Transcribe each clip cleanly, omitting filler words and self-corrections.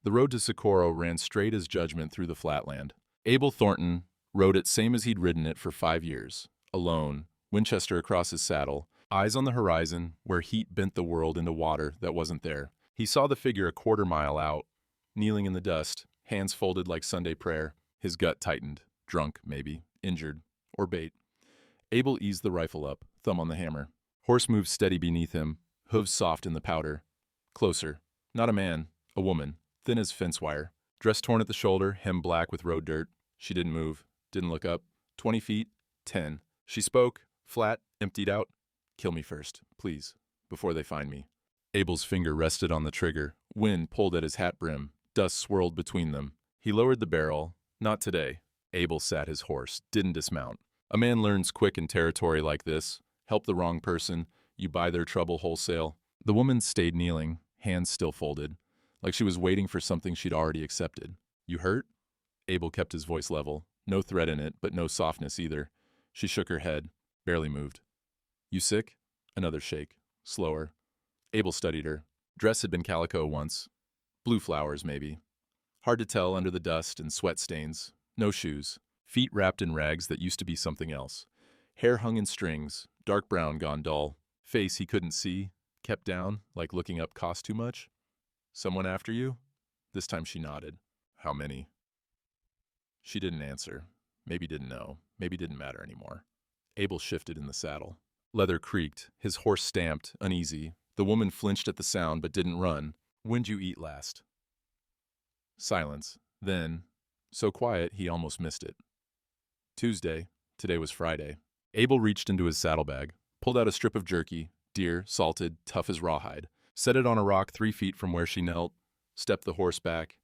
The road to Socorro ran straight as judgment through the flatland. Abel Thornton rode it same as he'd ridden it for 5 years, alone, Winchester across his saddle, eyes on the horizon where heat bent the world into water that wasn't there. He saw the figure a quarter-mile out, kneeling in the dust, hands folded like Sunday prayer, his gut tightened, drunk, maybe, injured, or bait. Abel eased the rifle up, thumb on the hammer. Horse moved steady beneath him, hooves soft in the powder. Closer. Not a man, a woman, thin as fence wire. Dress torn at the shoulder, hem black with road dirt. She didn't move, didn't look up. 20 feet, 10. She spoke, flat, emptied out. Kill me first, please, before they find me. Abel's finger rested on the trigger. Wind pulled at his hat brim. Dust swirled between them. He lowered the barrel. Not today. Abel sat his horse, didn't dismount. A man learns quick in territory like this. Help the wrong person, you buy their trouble wholesale. The woman stayed kneeling, hands still folded, like she was waiting for something she'd already accepted. You hurt? Abel kept his voice level. No threat in it, but no softness either. She shook her head, barely moved. You sick? Another shake, slower. Abel studied her. Dress had been calico once. Blue flowers, maybe. Hard to tell under the dust and sweat stains. No shoes. Feet wrapped in rags that used to be something else. Hair hung in strings, dark brown gone dull. Face he couldn't see, kept down, like looking up cost too much. Someone after you? This time she nodded. How many? She didn't answer. Maybe didn't know. Maybe didn't matter anymore. Abel shifted in the saddle. Leather creaked. His horse stamped, uneasy. The woman flinched at the sound but didn't run. When'd you eat last? Silence. Then, so quiet he almost missed it. Tuesday. Today was Friday. Abel reached into his saddlebag, pulled out a strip of jerky, deer, salted, tough as rawhide, set it on a rock 3 feet from where she knelt, stepped the horse back.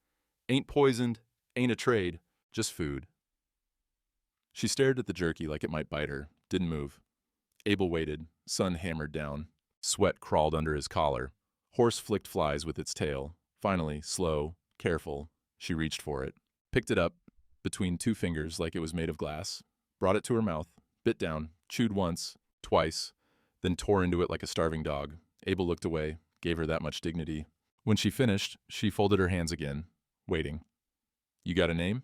Ain't poisoned, ain't a trade, just food. She stared at the jerky like it might bite her, didn't move. Abel waited, sun hammered down. Sweat crawled under his collar. Horse flicked flies with its tail. Finally, slow, careful, she reached for it, picked it up between 2 fingers like it was made of glass, brought it to her mouth, bit down, chewed once, twice, then tore into it like a starving dog. Abel looked away, gave her that much dignity. When she finished, she folded her hands again, waiting. You got a name?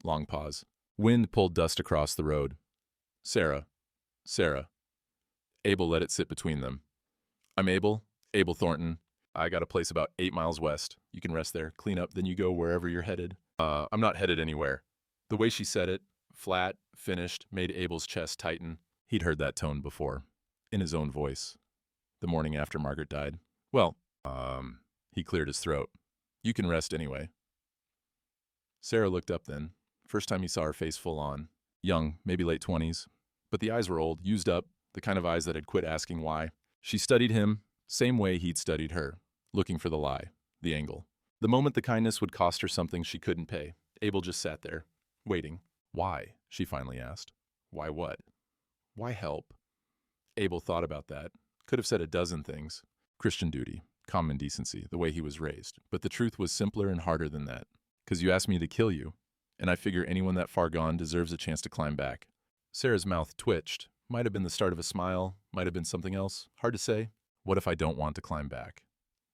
Long pause. Wind pulled dust across the road. Sarah. Sarah. Abel let it sit between them. I'm Abel Thornton. I got a place about 8 miles west. You can rest there, clean up, then you go wherever you're headed. I'm not headed anywhere. The way she said it, flat, finished, made Abel's chest tighten. He'd heard that tone before, in his own voice, the morning after Margaret died. Well, he cleared his throat. You can rest anyway. Sarah looked up then. First time he saw her face full on. Young, maybe late 20s. But the eyes were old, used up, the kind of eyes that had quit asking why. She studied him, same way he'd studied her, looking for the lie, the angle. The moment the kindness would cost her something she couldn't pay. Abel just sat there, waiting. Why? She finally asked. Why what? Why help? Abel thought about that. Could have said a dozen things. Christian duty, common decency, the way he was raised. But the truth was simpler and harder than that. 'Cause you asked me to kill you, and I figure anyone that far gone deserves a chance to climb back. Sarah's mouth twitched. Might have been the start of a smile, might have been something else. Hard to say. What if I don't want to climb back?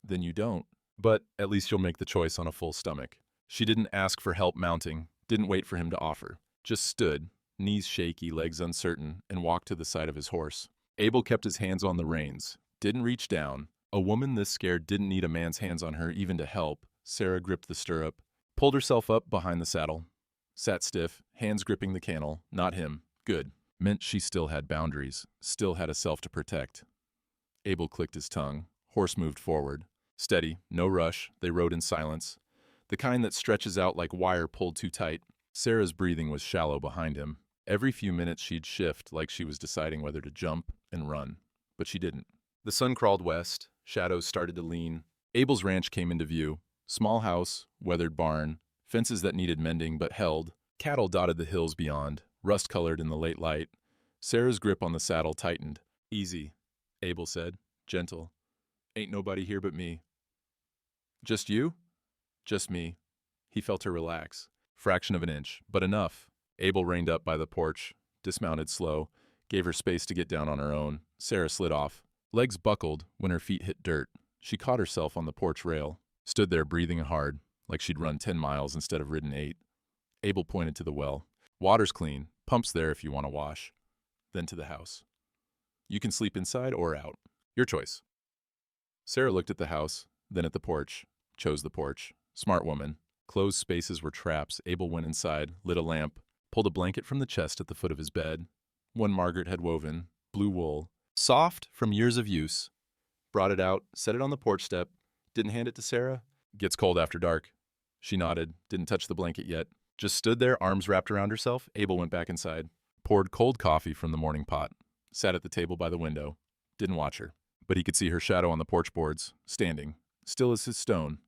Then you don't. But at least you'll make the choice on a full stomach. She didn't ask for help mounting, didn't wait for him to offer. Just stood, knees shaky, legs uncertain, and walked to the side of his horse. Abel kept his hands on the reins, didn't reach down. A woman this scared didn't need a man's hands on her even to help. Sarah gripped the stirrup, pulled herself up behind the saddle, sat stiff, hands gripping the cantle, not him. Good. Meant she still had boundaries, still had a self to protect. Abel clicked his tongue. Horse moved forward. Steady, no rush, they rode in silence. The kind that stretches out like wire pulled too tight. Sarah's breathing was shallow behind him. Every few minutes she'd shift like she was deciding whether to jump and run. But she didn't. The sun crawled west, shadows started to lean. Abel's ranch came into view. Small house, weathered barn, fences that needed mending but held. Cattle dotted the hills beyond, rust-colored in the late light. Sarah's grip on the saddle tightened. Easy, Abel said, gentle. Ain't nobody here but me. Just you? Just me. He felt her relax. Fraction of an inch, but enough. Abel reined up by the porch, dismounted slow, gave her space to get down on her own. Sarah slid off. Legs buckled when her feet hit dirt. She caught herself on the porch rail, stood there breathing hard, like she'd run 10 miles instead of ridden 8. Abel pointed to the well. Water's clean. Pump's there if you want to wash. Then to the house. You can sleep inside or out. Your choice. Sarah looked at the house, then at the porch. Chose the porch. Smart woman. Closed spaces were traps. Abel went inside, lit a lamp, pulled a blanket from the chest at the foot of his bed. One Margaret had woven, blue wool, soft from years of use. Brought it out, set it on the porch step, didn't hand it to Sarah. Gets cold after dark. She nodded, didn't touch the blanket yet. Just stood there, arms wrapped around herself. Abel went back inside. Poured cold coffee from the morning pot. Sat at the table by the window. Didn't watch her. But he could see her shadow on the porch boards, standing, still as his stone.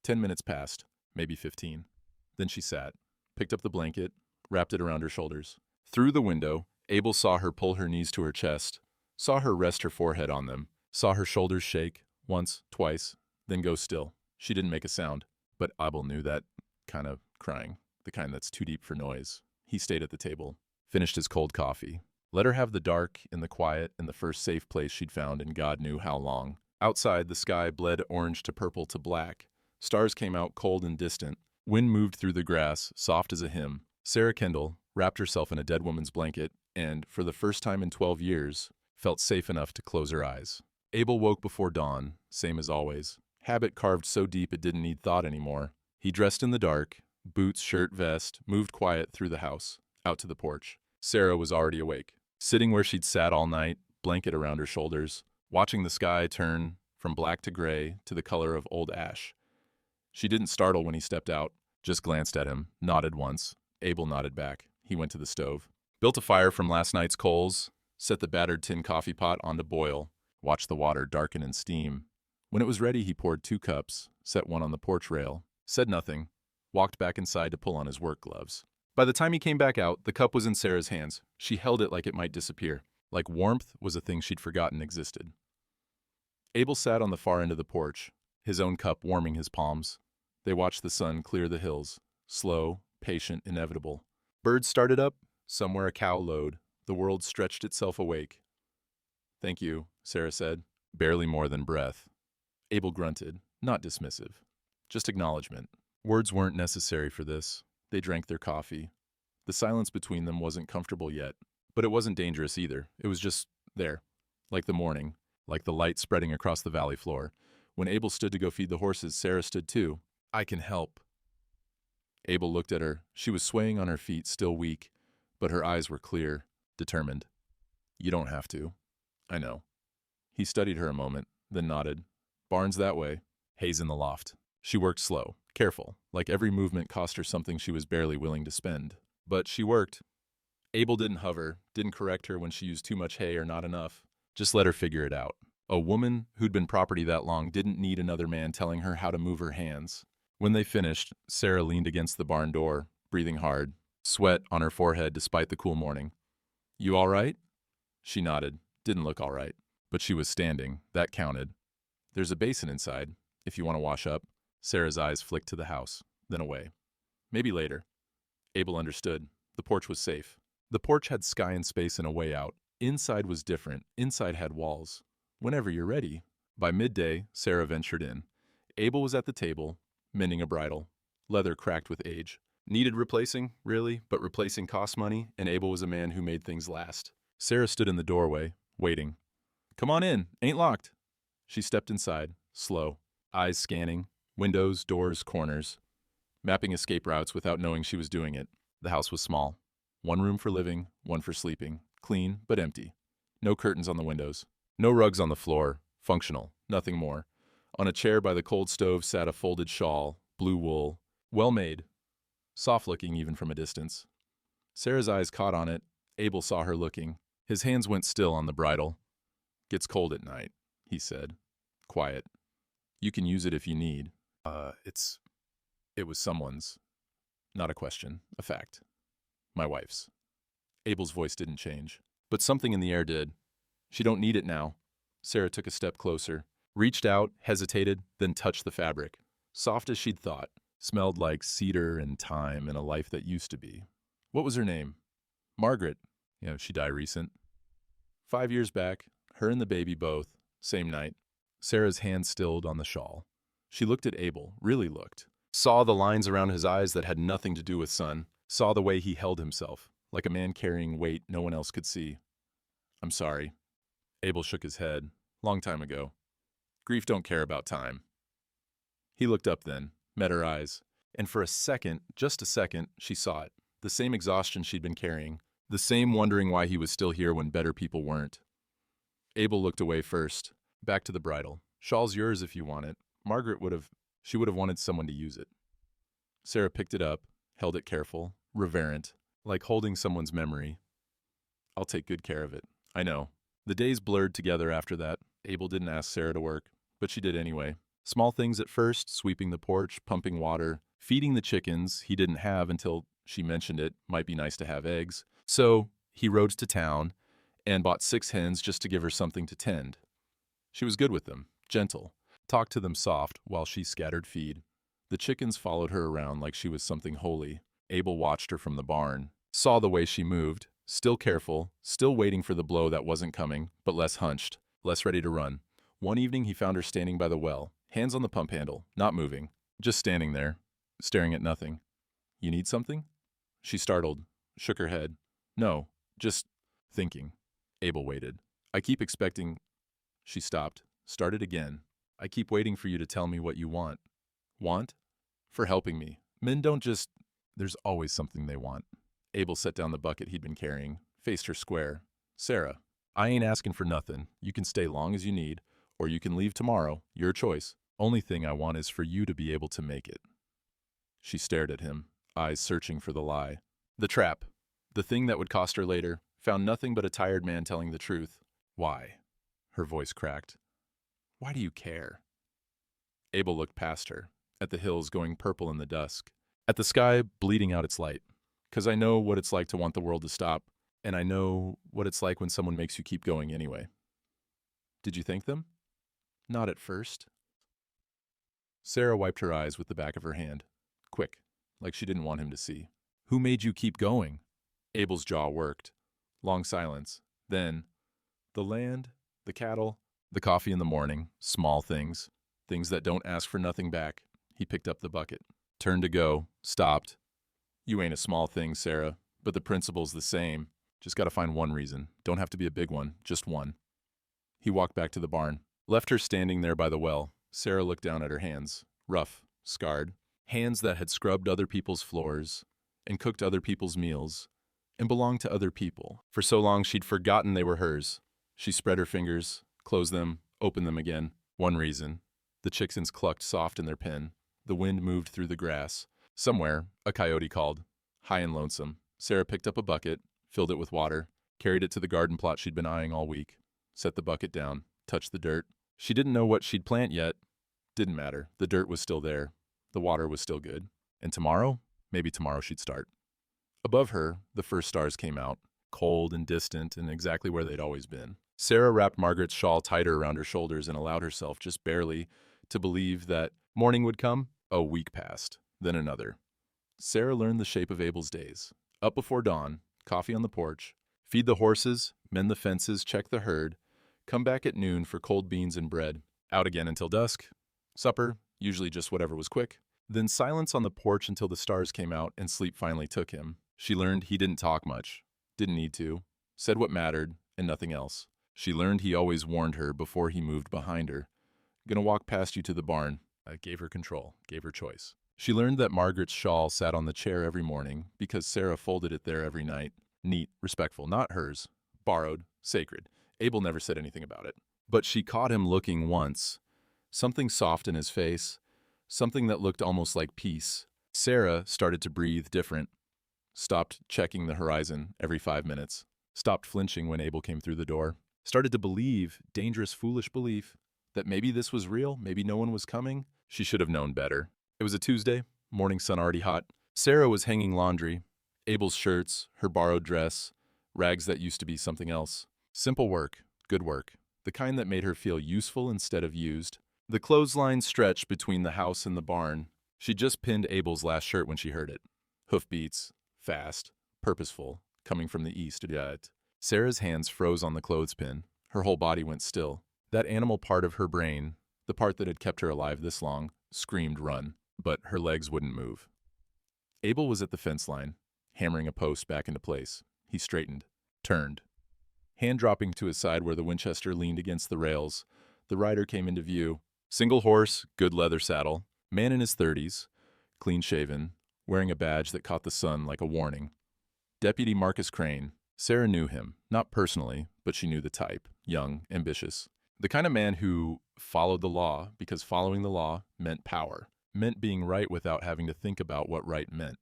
10 minutes passed, maybe 15. Then she sat, picked up the blanket, wrapped it around her shoulders. Through the window, Abel saw her pull her knees to her chest, saw her rest her forehead on them, saw her shoulders shake, once, twice, then go still. She didn't make a sound, but Abel knew that kind of crying, the kind that's too deep for noise. He stayed at the table, finished his cold coffee. Let her have the dark and the quiet in the first safe place she'd found in God knew how long. Outside, the sky bled orange to purple to black. Stars came out cold and distant. Wind moved through the grass, soft as a hymn. Sarah Kendall wrapped herself in a dead woman's blanket and, for the first time in 12 years, felt safe enough to close her eyes. Abel woke before dawn, same as always. Habit carved so deep it didn't need thought anymore. He dressed in the dark, boots, shirt, vest, moved quiet through the house, out to the porch. Sarah was already awake, sitting where she'd sat all night, blanket around her shoulders, watching the sky turn from black to gray to the color of old ash. She didn't startle when he stepped out, just glanced at him, nodded once. Abel nodded back. He went to the stove. Built a fire from last night's coals, set the battered tin coffee pot on to boil, watched the water darken and steam. When it was ready, he poured 2 cups, set one on the porch rail, said nothing, walked back inside to pull on his work gloves. By the time he came back out, the cup was in Sarah's hands. She held it like it might disappear, like warmth was a thing she'd forgotten existed. Abel sat on the far end of the porch, his own cup warming his palms. They watched the sun clear the hills, slow, patient, inevitable. Birds started up, somewhere a cow lowed. The world stretched itself awake. "Thank you," Sarah said, barely more than breath. Abel grunted, not dismissive, just acknowledgement. Words weren't necessary for this. They drank their coffee. The silence between them wasn't comfortable yet, but it wasn't dangerous either. It was just there, like the morning, like the light spreading across the valley floor. When Abel stood to go feed the horses, Sarah stood too. "I can help." Abel looked at her. She was swaying on her feet, still weak, but her eyes were clear, determined. "You don't have to. I know." He studied her a moment, then nodded. "Barn's that way. Hay's in the loft." She worked slow, careful, like every movement cost her something she was barely willing to spend. But she worked. Abel didn't hover, didn't correct her when she used too much hay or not enough. Just let her figure it out. A woman who'd been property that long didn't need another man telling her how to move her hands. When they finished, Sarah leaned against the barn door, breathing hard, sweat on her forehead despite the cool morning. "You all right?" She nodded. Didn't look all right. But she was standing. That counted. "There's a basin inside, if you want to wash up." Sarah's eyes flicked to the house, then away. "Maybe later." Abel understood. The porch was safe. The porch had sky and space and a way out. Inside was different. Inside had walls. "Whenever you're ready." By midday, Sarah ventured in. Abel was at the table, mending a bridle. Leather cracked with age. Needed replacing, really, but replacing cost money, and Abel was a man who made things last. Sarah stood in the doorway, waiting. "Come on in, ain't locked." She stepped inside, slow, eyes scanning, windows, doors, corners, mapping escape routes without knowing she was doing it. The house was small. One room for living, one for sleeping. Clean, but empty. No curtains on the windows. No rugs on the floor. Functional, nothing more. On a chair by the cold stove sat a folded shawl, blue wool. Well made. Soft-looking even from a distance. Sarah's eyes caught on it. Abel saw her looking. His hands went still on the bridle. "Gets cold at night," he said. Quiet. "You can use it if you need." It was someone's. Not a question, a fact. My wife's. Abel's voice didn't change, but something in the air did. "She don't need it now." Sarah took a step closer, reached out, hesitated, then touched the fabric. Soft as she'd thought. Smelled like cedar and thyme and a life that used to be. What was her name? Margaret. She died recent. 5 years back, her and the baby both, same night. Sarah's hand stilled on the shawl. She looked at Abel, really looked. Saw the lines around his eyes that had nothing to do with sun. Saw the way he held himself, like a man carrying weight no one else could see. I'm sorry. Abel shook his head. Long time ago. Grief don't care about time. He looked up then, met her eyes, and for a second, just a second, she saw it. The same exhaustion she'd been carrying, the same wondering why he was still here when better people weren't. Abel looked away first, back to the bridle. Shawl's yours if you want it. Margaret would have wanted someone to use it. Sarah picked it up, held it careful, reverent, like holding someone's memory. I'll take good care of it. I know. The days blurred together after that. Abel didn't ask Sarah to work, but she did anyway. Small things at first, sweeping the porch, pumping water, feeding the chickens he didn't have until she mentioned it might be nice to have eggs. So he rode to town and bought 6 hens just to give her something to tend. She was good with them, gentle, talked to them soft while she scattered feed. The chickens followed her around like she was something holy. Abel watched her from the barn, saw the way she moved, still careful, still waiting for the blow that wasn't coming, but less hunched, less ready to run. One evening he found her standing by the well, hands on the pump handle, not moving, just standing there, staring at nothing. You need something? She startled, shook her head. No, just thinking. Abel waited. I keep expecting... She stopped, started again. I keep waiting for you to tell me what you want. Want? For helping me. Men don't just... There's always something they want. Abel set down the bucket he'd been carrying, faced her square. Sarah, I ain't asking for nothing. You can stay long as you need, or you can leave tomorrow. Your choice. Only thing I want is for you to be able to make it. She stared at him, eyes searching for the lie. The trap. The thing that would cost her later. Found nothing but a tired man telling the truth. Why? Her voice cracked. Why do you care? Abel looked past her, at the hills going purple in the dusk, at the sky bleeding out its light. 'Cause I know what it's like to want the world to stop, and I know what it's like when someone makes you keep going anyway. Did you thank them? Not at first. Sarah wiped her eyes with the back of her hand. Quick, like she didn't want him to see. Who made you keep going? Abel's jaw worked. Long silence. Then, the land, the cattle, the coffee in the morning, small things, things that don't ask for nothing back. He picked up the bucket, turned to go, stopped. You ain't a small thing, Sarah, but the principle's the same. Just gotta find one reason. Don't have to be a big one, just one. He walked back to the barn, left her standing there by the well. Sarah looked down at her hands, rough, scarred, hands that had scrubbed other people's floors and cooked other people's meals and belonged to other people. For so long she'd forgotten they were hers. She spread her fingers, closed them, opened them again. One reason. The chickens clucked soft in their pen. The wind moved through the grass. Somewhere, a coyote called. High and lonesome. Sarah picked up a bucket, filled it with water, carried it to the garden plot she'd been eyeing all week, set the bucket down, touched the dirt. She didn't know what she'd plant yet. Didn't matter. The dirt was still there. The water was still good. And tomorrow? Maybe tomorrow she'd start. Above her, the first stars came out, cold and distant and exactly where they'd always been. Sarah wrapped Margaret's shawl tighter around her shoulders and allowed herself, just barely, to believe that morning would come. A week passed, then another. Sarah learned the shape of Abel's days. Up before dawn, coffee on the porch, feed the horses, mend the fences, check the herd, come back at noon for cold beans and bread, out again until dusk, supper, usually just whatever was quick, then silence on the porch until the stars came out and sleep finally took him. She learned he didn't talk much, didn't need to, said what mattered and nothing else. She learned he always warned her before he moved behind her. Gonna walk past you to the barn. Gave her control, gave her choice. She learned that Margaret's shawl sat on the chair every morning because Sarah folded it there every night. Neat, respectful, not hers. Borrowed, sacred. Abel never said anything about it. But she caught him looking once. Something soft in his face. Something that looked almost like peace. Sarah started to breathe different. Stopped checking the horizon every 5 minutes. Stopped flinching when Abel came through the door. Started to believe, dangerous, foolish belief, that maybe this was real, maybe no one was coming. She should have known better. It was a Tuesday, morning sun already hot. Sarah was hanging laundry, Abel's shirts, her borrowed dress, rags that used to be something else. Simple work, good work, the kind that made her feel useful instead of used. The clothesline stretched between the house and the barn. She just pinned Abel's last shirt when she heard it. Hoofbeats, fast, purposeful, coming from the east. Sarah's hands froze on the clothespin. Her whole body went still. That animal part of her brain, the part that had kept her alive this long, screamed run. but her legs wouldn't move. Abel was at the fence line, hammering a post back into place. He straightened, turned. Hand dropping to his side where the Winchester leaned against the rails, the rider came into view. Single horse, good leather saddle, man in his 30s, clean-shaven, wearing a badge that caught the sun like a warning. Deputy Marcus Crane. Sarah knew him, not personally, but she knew the type, young, ambitious. The kind of man who followed the law because following the law meant power, meant being right without having to think about what right meant.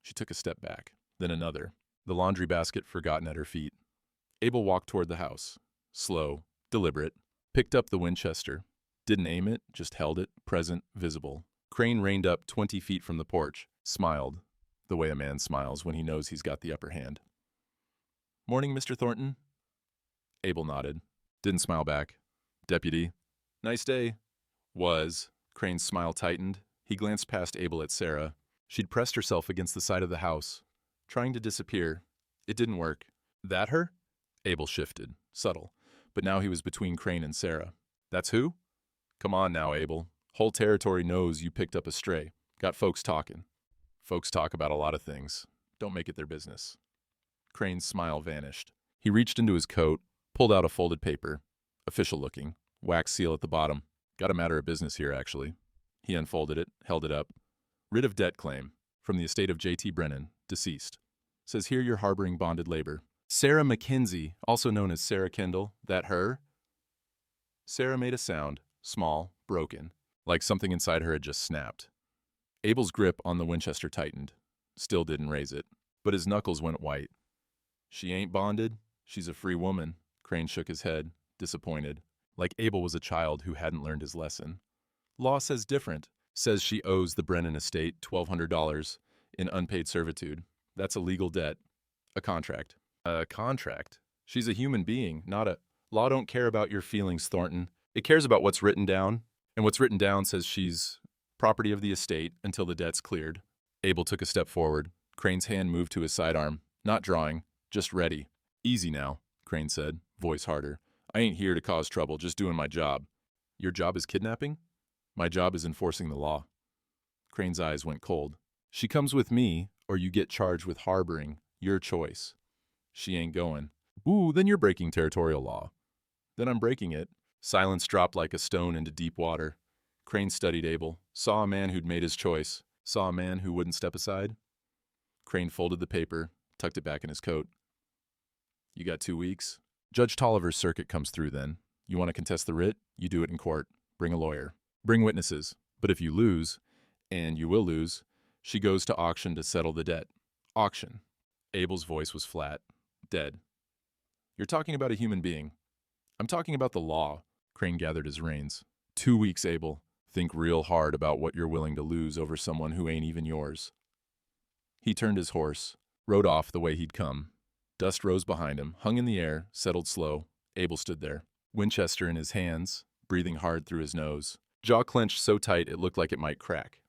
She took a step back, then another, the laundry basket forgotten at her feet. Abel walked toward the house, slow, deliberate, picked up the Winchester, didn't aim it, just held it, present, visible. Crane reined up 20 feet from the porch, smiled, the way a man smiles when he knows he's got the upper hand. "Morning, Mr. Thornton." Abel nodded, didn't smile back. "Deputy." "Nice day." "Was." Crane's smile tightened. He glanced past Abel at Sarah. She'd pressed herself against the side of the house, trying to disappear. It didn't work. "That her?" Abel shifted, subtle, but now he was between Crane and Sarah. "That's who?" "Come on now, Abel. Whole territory knows you picked up a stray. Got folks talking." "Folks talk about a lot of things. Don't make it their business." Crane's smile vanished. He reached into his coat, pulled out a folded paper, official looking, wax seal at the bottom. "Got a matter of business here, actually." He unfolded it, held it up. "Writ of debt claim, from the estate of J.T. Brennan, deceased. Says here you're harboring bonded labor. Sarah McKenzie, also known as Sarah Kendall, that her?" Sarah made a sound, small, broken, like something inside her had just snapped. Abel's grip on the Winchester tightened, still didn't raise it, but his knuckles went white. "She ain't bonded. She's a free woman." Crane shook his head, disappointed, like Abel was a child who hadn't learned his lesson. "Law says different. Says she owes the Brennan estate $1,200 in unpaid servitude. That's a legal debt. A contract." "A contract? She's a human being, not a—" "Law don't care about your feelings, Thornton. It cares about what's written down, and what's written down says she's property of the estate until the debt's cleared." Abel took a step forward. Crane's hand moved to his sidearm, not drawing, just ready. "Easy now," Crane said, voice harder. "I ain't here to cause trouble, just doing my job." "Your job is kidnapping?" "My job is enforcing the law." Crane's eyes went cold. "She comes with me, or you get charged with harboring. Your choice." "She ain't going." "Ooh, then you're breaking territorial law." "Then I'm breaking it." Silence dropped like a stone into deep water. Crane studied Abel, saw a man who'd made his choice, saw a man who wouldn't step aside. Crane folded the paper, tucked it back in his coat. "You got 2 weeks. Judge Tolliver's circuit comes through then. You want to contest the writ? You do it in court. Bring a lawyer. Bring witnesses. But if you lose, and you will lose, she goes to auction to settle the debt." "Auction." Abel's voice was flat, dead. "You're talking about a human being." "I'm talking about the law." Crane gathered his reins. 2 weeks, Abel. Think real hard about what you're willing to lose over someone who ain't even yours." He turned his horse, rode off the way he'd come. Dust rose behind him, hung in the air, settled slow. Abel stood there, Winchester in his hands, breathing hard through his nose. Jaw clenched so tight it looked like it might crack.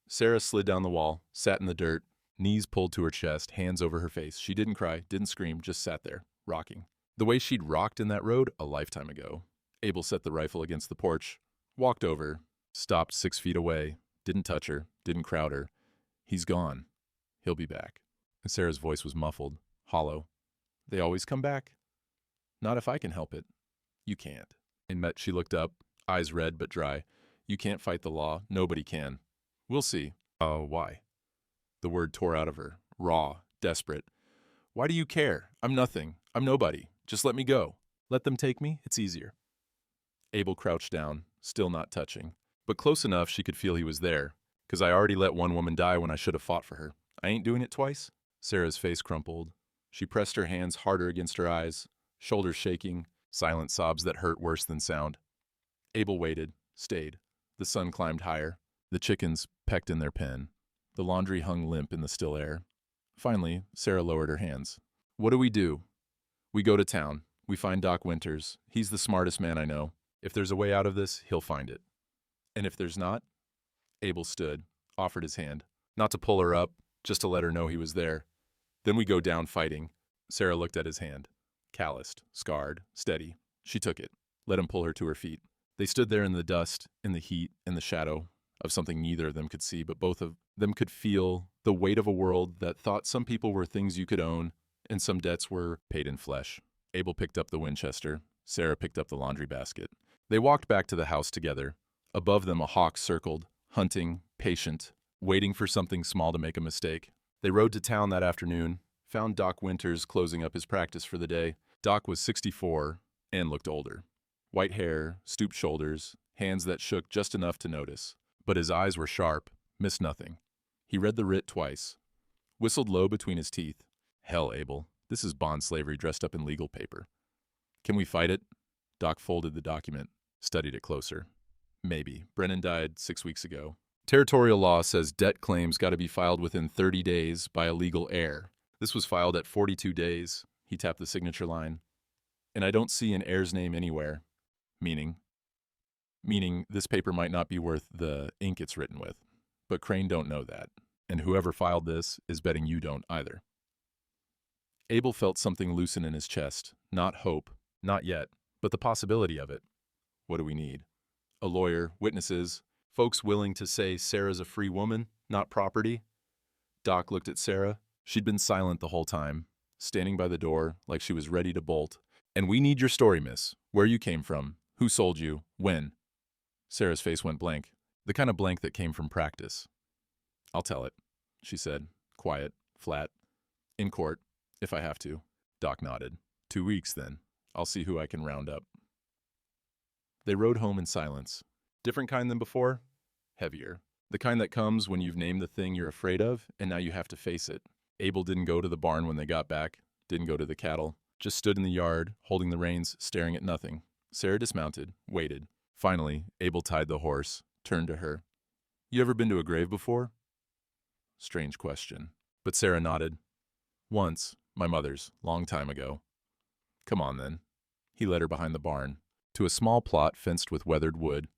Sarah slid down the wall, sat in the dirt, knees pulled to her chest, hands over her face. She didn't cry, didn't scream, just sat there, rocking. The way she'd rocked in that road a lifetime ago. Abel set the rifle against the porch, walked over, stopped 6 feet away, didn't touch her, didn't crowd her. "He's gone. He'll be back." And Sarah's voice was muffled, hollow. "They always come back." "Not if I can help it." "You can't." She looked up, eyes red but dry. "You can't fight the law. Nobody can." "We'll see." Why?" The word tore out of her, raw, desperate. "Why do you care? I'm nothing. I'm nobody. Just let me go. Let them take me. It's easier." Abel crouched down, still not touching, but close enough she could feel he was there. "'Cause I already let one woman die when I should have fought for her. I ain't doing it twice." Sarah's face crumpled. She pressed her hands harder against her eyes, shoulders shaking, silent sobs that hurt worse than sound. Abel waited, stayed. The sun climbed higher. The chickens pecked in their pen. The laundry hung limp in the still air. Finally, Sarah lowered her hands. "What do? We go to town. We find Doc Winters. He's the smartest man I know. If there's a way out of this, he'll find it. And if there's not?" Abel stood, offered his hand. Not to pull her up, just to let her know he was there. "Then we go down fighting." Sarah looked at his hand. Calloused, scarred, steady. She took it, let him pull her to her feet. They stood there in the dust, in the heat, in the shadow, of something neither of them could see, but both of them could feel the weight of a world that thought some people were things you could own and some debts were paid in flesh. Abel picked up the Winchester. Sarah picked up the laundry basket. They walked back to the house together. Above them, a hawk circled, hunting, patient, waiting for something small to make a mistake. They rode to town that afternoon, found Doc Winters closing up his practice for the day. Doc was 64 and looked older. White hair, stooped shoulders, hands that shook just enough to notice. But his eyes were sharp, missed nothing. He read the writ twice, whistled low between his teeth. Hell, Abel, this is bond slavery dressed up in legal paper. Can we fight it? Doc folded the document, studied it closer. Maybe. Brennan died 6 weeks ago. Territorial law says debt claims got to be filed within 30 days by a legal heir. This was filed at 42 days. He tapped the signature line. And I don't see an heir's name anywhere. Meaning this paper might not be worth the ink it's written with. But Crane don't know that. And whoever filed this is betting you don't either. Abel felt something loosen in his chest. Not hope. Not yet. But the possibility of it. What do we need? A lawyer, witnesses, folks willing to say Sarah's a free woman, not property. Doc looked at Sarah. She'd been silent the whole time, standing by the door like she was ready to bolt. And we need your story, miss. Where you came from. Who sold you. When. Sarah's face went blank. The kind of blank that came from practice. I'll tell it, she said, quiet, flat. In court, if I have to. Doc nodded. 2 weeks, then. I'll see who I can round up. They rode home in silence. Different kind than before? Heavier. The kind that comes when you've named the thing you're afraid of, and now you have to face it. Abel didn't go to the barn when they got back, didn't go to the cattle, just stood in the yard, holding the reins, staring at nothing. Sarah dismounted, waited. Finally, Abel tied the horse, turned to her. You ever been to a grave before? Strange question. But Sarah nodded. Once, my mother's, long time ago. Come on, then. He led her behind the barn, to a small plot fenced with weathered wood.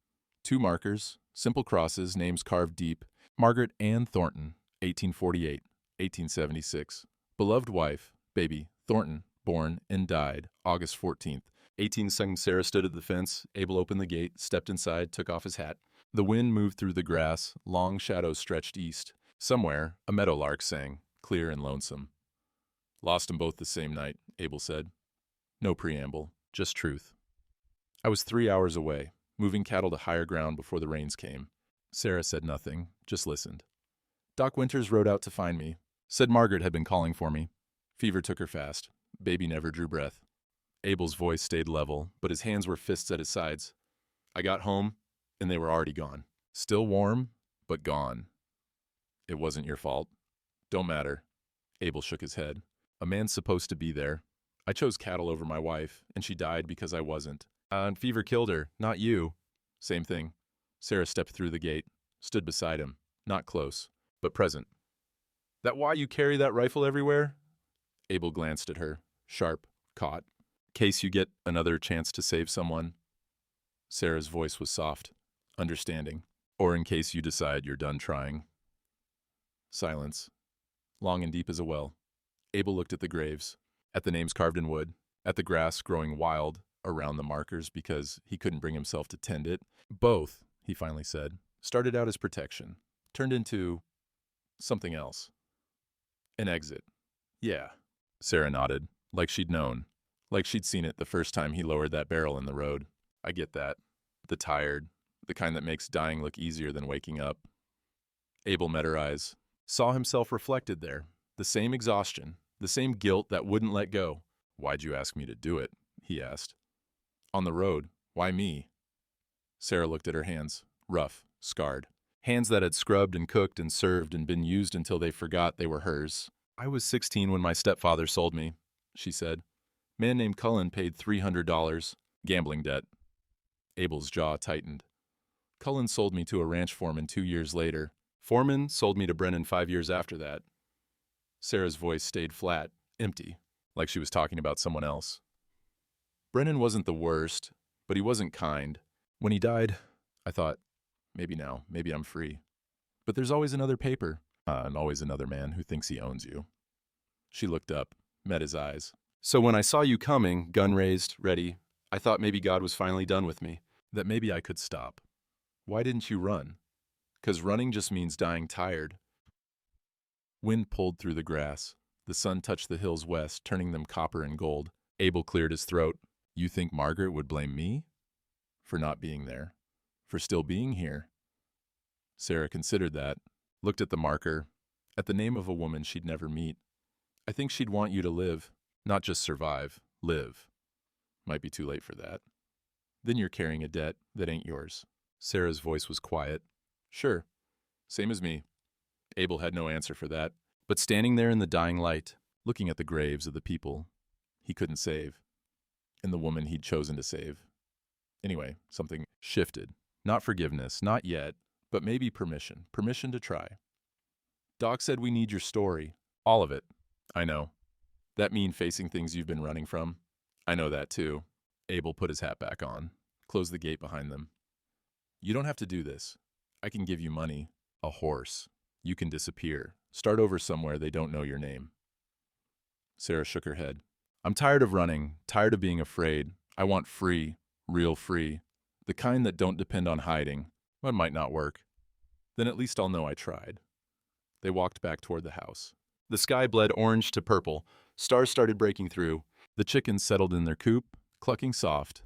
2 markers, simple crosses, names carved deep. Margaret Ann Thornton, 1848, 1876. Beloved wife, baby, Thornton, born and died August 14th. 18 Sarah stood at the fence. Abel opened the gate, stepped inside, took off his hat. The wind moved through the grass. Long shadows stretched east. Somewhere, a meadowlark sang, clear and lonesome. Lost 'em both the same night, Abel said. No preamble, just truth. I was 3 hours away, moving cattle to higher ground before the rains came. Sarah said nothing, just listened. Doc Winters rode out to find me. Said Margaret had been calling for me. Fever took her fast. Baby never drew breath. Abel's voice stayed level, but his hands were fists at his sides. I got home, and they were already gone. Still warm, but gone. It wasn't your fault. Don't matter. Abel shook his head. A man's supposed to be there. I chose cattle over my wife, and she died because I wasn't. And fever killed her, not you. Same thing. Sarah stepped through the gate, stood beside him, not close, but present. That why you carry that rifle everywhere? Abel glanced at her, sharp, caught. Case you get another chance to save someone. Sarah's voice was soft, understanding. Or in case you decide you're done trying. Silence. Long and deep as a well. Abel looked at the graves, at the names carved in wood, at the grass growing wild around the markers because he couldn't bring himself to tend it. Both, he finally said, started out as protection, turned into something else. An exit. Yeah. Sarah nodded, like she'd known, like she'd seen it the first time he lowered that barrel in the road. I get that. The tired, the kind that makes dying look easier than waking up. Abel met her eyes, saw himself reflected there, the same exhaustion, the same guilt that wouldn't let go. Why'd you ask me to do it? He asked. On the road, why me? Sarah looked at her hands, rough, scarred. Hands that had scrubbed and cooked and served and been used until they forgot they were hers. I was 16 when my stepfather sold me, she said. Man named Cullen paid $300, gambling debt. Abel's jaw tightened. Cullen sold me to a ranch foreman 2 years later. Foreman sold me to Brennan 5 years after that. Sarah's voice stayed flat, empty, like she was talking about someone else. Brennan wasn't the worst, but he wasn't kind. When he died, I thought, maybe now, maybe I'm free. But there's always another paper, and always another man who thinks he owns you. She looked up, met his eyes. So when I saw you coming, gun raised, ready, I thought maybe God was finally done with me, that maybe I could stop. Why didn't you run? 'Cause running just means dying tired. Wind pulled through the grass. The sun touched the hills west, turning them copper and gold. Abel cleared his throat. You think Margaret would blame me? For not being there. For still being here. Sarah considered that, looked at the marker, at the name of a woman she'd never meet. I think she'd want you to live, not just survive, live. Might be too late for that. Then you're carrying a debt that ain't yours. Sarah's voice was quiet. Sure, same as me. Abel had no answer for that, but standing there in the dying light, looking at the graves of the people he couldn't save, and the woman he'd chosen to save. Anyway, something shifted. Not forgiveness, not yet, but maybe permission. Permission to try. Doc said we need your story. All of it. I know. That mean facing things you've been running from? I know that too. Abel put his hat back on, closed the gate behind them. You don't have to do this. I can give you money, a horse. You can disappear. Start over somewhere they don't know your name. Sarah shook her head. I'm tired of running, tired of being afraid. I want free, real free. The kind that don't depend on hiding. But might not work. Then at least I'll know I tried. They walked back toward the house. The sky bled orange to purple. Stars started breaking through. The chickens settled in their coop, clucking soft.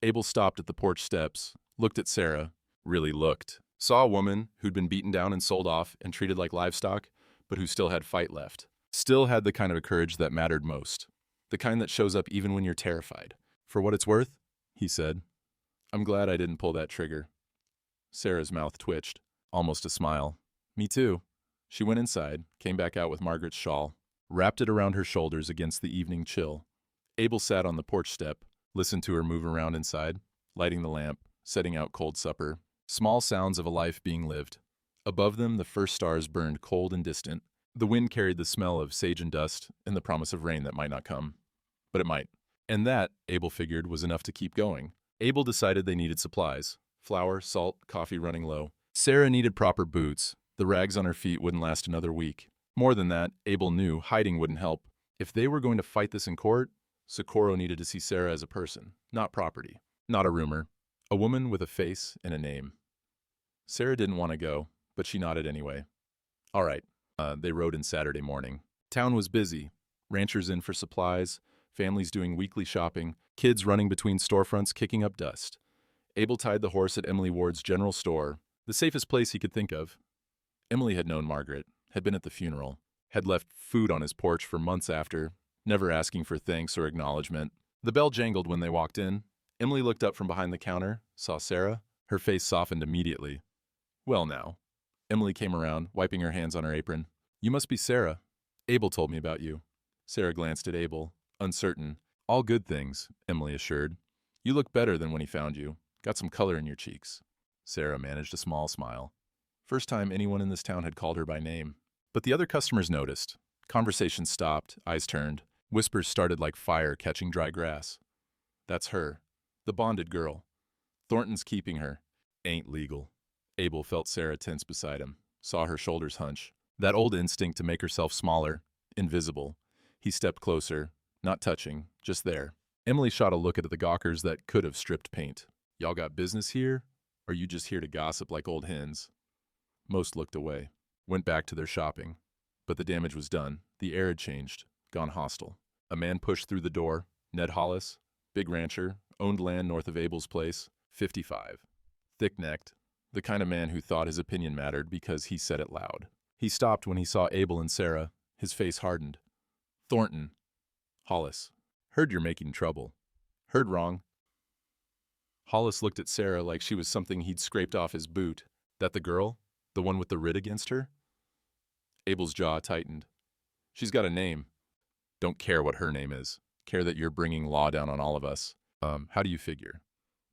Abel stopped at the porch steps, looked at Sarah, really looked. Saw a woman who'd been beaten down and sold off and treated like livestock, but who still had fight left. Still had the kind of courage that mattered most. The kind that shows up even when you're terrified. For what it's worth, he said, I'm glad I didn't pull that trigger. Sarah's mouth twitched, almost a smile. Me too. She went inside, came back out with Margaret's shawl, wrapped it around her shoulders against the evening chill. Abel sat on the porch step, listened to her move around inside, lighting the lamp, setting out cold supper. Small sounds of a life being lived. Above them, the first stars burned cold and distant. The wind carried the smell of sage and dust and the promise of rain that might not come. But it might. And that, Abel figured, was enough to keep going. Abel decided they needed supplies. Flour, salt, coffee running low. Sarah needed proper boots. The rags on her feet wouldn't last another week. More than that, Abel knew hiding wouldn't help. If they were going to fight this in court, Socorro needed to see Sarah as a person, not property, not a rumor. A woman with a face and a name. Sarah didn't want to go, but she nodded anyway. All right. They rode in Saturday morning. Town was busy. Ranchers in for supplies, families doing weekly shopping, kids running between storefronts kicking up dust. Abel tied the horse at Emily Ward's general store, the safest place he could think of. Emily had known Margaret, had been at the funeral, had left food on his porch for months after, never asking for thanks or acknowledgement. The bell jangled when they walked in. Emily looked up from behind the counter, saw Sarah. Her face softened immediately. Well now. Emily came around, wiping her hands on her apron. You must be Sarah. Abel told me about you. Sarah glanced at Abel, uncertain. All good things, Emily assured. You look better than when he found you. Got some color in your cheeks. Sarah managed a small smile. First time anyone in this town had called her by name. But the other customers noticed. Conversation stopped, eyes turned. Whispers started like fire catching dry grass. That's her. The bonded girl. Thornton's keeping her. Ain't legal. Abel felt Sarah tense beside him, saw her shoulders hunch. That old instinct to make herself smaller, invisible. He stepped closer, not touching, just there. Emily shot a look at the gawkers that could have stripped paint. Y'all got business here? Or you just here to gossip like old hens? Most looked away, went back to their shopping. But the damage was done. The air had changed, gone hostile. A man pushed through the door. Ned Hollis, big rancher, owned land north of Abel's place, 55. Thick-necked, the kind of man who thought his opinion mattered because he said it loud. He stopped when he saw Abel and Sarah. His face hardened. Thornton. Hollis. Heard you're making trouble. Heard wrong. Hollis looked at Sarah like she was something he'd scraped off his boot. That the girl? The one with the writ against her? Abel's jaw tightened. She's got a name. Don't care what her name is. Care that you're bringing law down on all of us. How do you figure?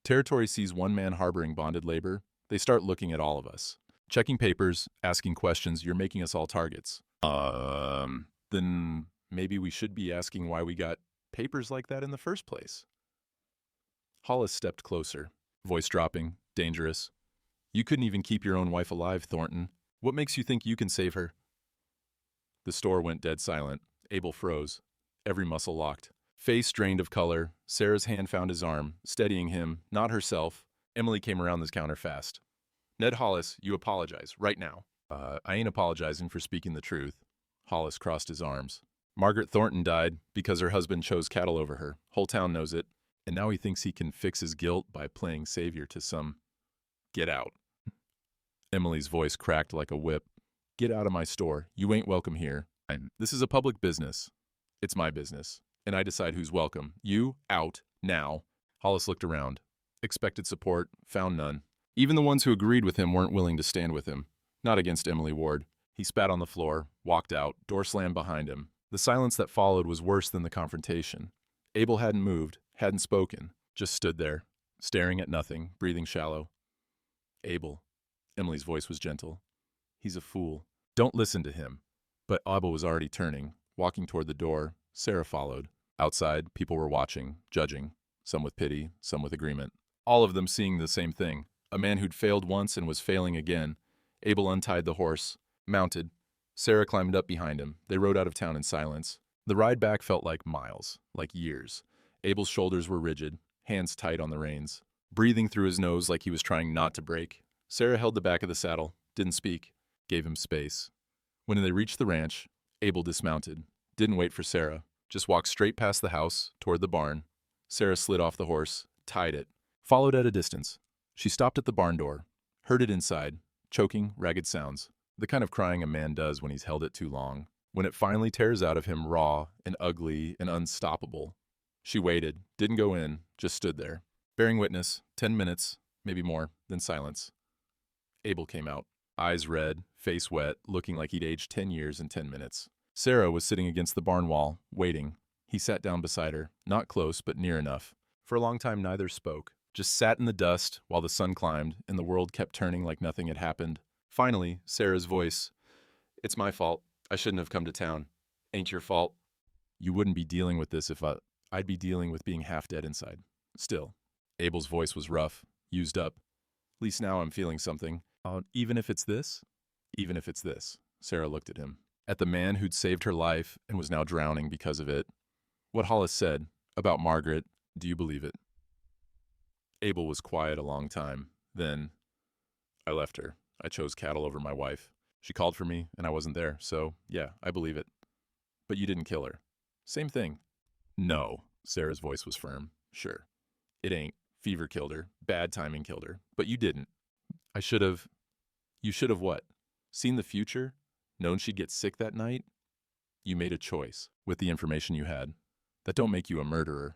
Territory sees one man harboring bonded labor. They start looking at all of us. Checking papers, asking questions, you're making us all targets. Then maybe we should be asking why we got papers like that in the first place. Hollis stepped closer, voice dropping, dangerous. You couldn't even keep your own wife alive, Thornton. What makes you think you can save her? The store went dead silent. Abel froze, every muscle locked. Face drained of color, Sarah's hand found his arm, steadying him, not herself. Emily came around this counter fast. Ned Hollis, you apologize, right now. I ain't apologizing for speaking the truth. Hollis crossed his arms. Margaret Thornton died because her husband chose cattle over her. Whole town knows it. And now he thinks he can fix his guilt by playing savior to some... Get out. Emily's voice cracked like a whip. Get out of my store. You ain't welcome here. This is a public business. It's my business. And I decide who's welcome. You, out, now. Hollis looked around. Expected support, found none. Even the ones who agreed with him weren't willing to stand with him. Not against Emily Ward. He spat on the floor, walked out, door slammed behind him. The silence that followed was worse than the confrontation. Abel hadn't moved, hadn't spoken, just stood there, staring at nothing, breathing shallow. Abel. Emily's voice was gentle. He's a fool. Don't listen to him. But Abel was already turning, walking toward the door. Sarah followed. Outside, people were watching, judging, some with pity, some with agreement. All of them seeing the same thing. A man who'd failed once and was failing again. Abel untied the horse, mounted. Sarah climbed up behind him. They rode out of town in silence. The ride back felt like miles, like years. Abel's shoulders were rigid, hands tight on the reins, breathing through his nose like he was trying not to break. Sarah held the back of the saddle, didn't speak, gave him space. When they reached the ranch, Abel dismounted, didn't wait for Sarah, just walked straight past the house, toward the barn. Sarah slid off the horse, tied it, followed at a distance. She stopped at the barn door, heard it inside, choking, ragged sounds, the kind of crying a man does when he's held it too long, when it finally tears out of him raw and ugly and unstoppable. She waited, didn't go in, just stood there, bearing witness, 10 minutes, maybe more, then silence. Abel came out, eyes red, face wet, looking like he'd aged 10 years in 10 minutes. Sarah was sitting against the barn wall, waiting. He sat down beside her, not close, but near enough. For a long time, neither spoke, just sat in the dust while the sun climbed and the world kept turning like nothing had happened. Finally, Sarah's voice. It's my fault. I shouldn't have come to town. Ain't your fault. You wouldn't be dealing with this if I'd be dealing with being half dead inside. Still. Abel's voice was rough, used up. At least now I'm feeling something. Even if it's this? Even if it's this. Sarah looked at him. At the man who'd saved her life and was now drowning because of it. What Hollis said about Margaret, do you believe it? Abel was quiet a long time. Then, I left her. I chose cattle over my wife. She called for me, and I wasn't there, so, yeah, I believe it. But you didn't kill her. Same thing. No. Sarah's voice was firm. Sure. It ain't. Fever killed her. Bad timing killed her. But you didn't. I should have... You should have what? Seen the future? Known she'd get sick that night? You made a choice with the information you had. That don't make you a murderer.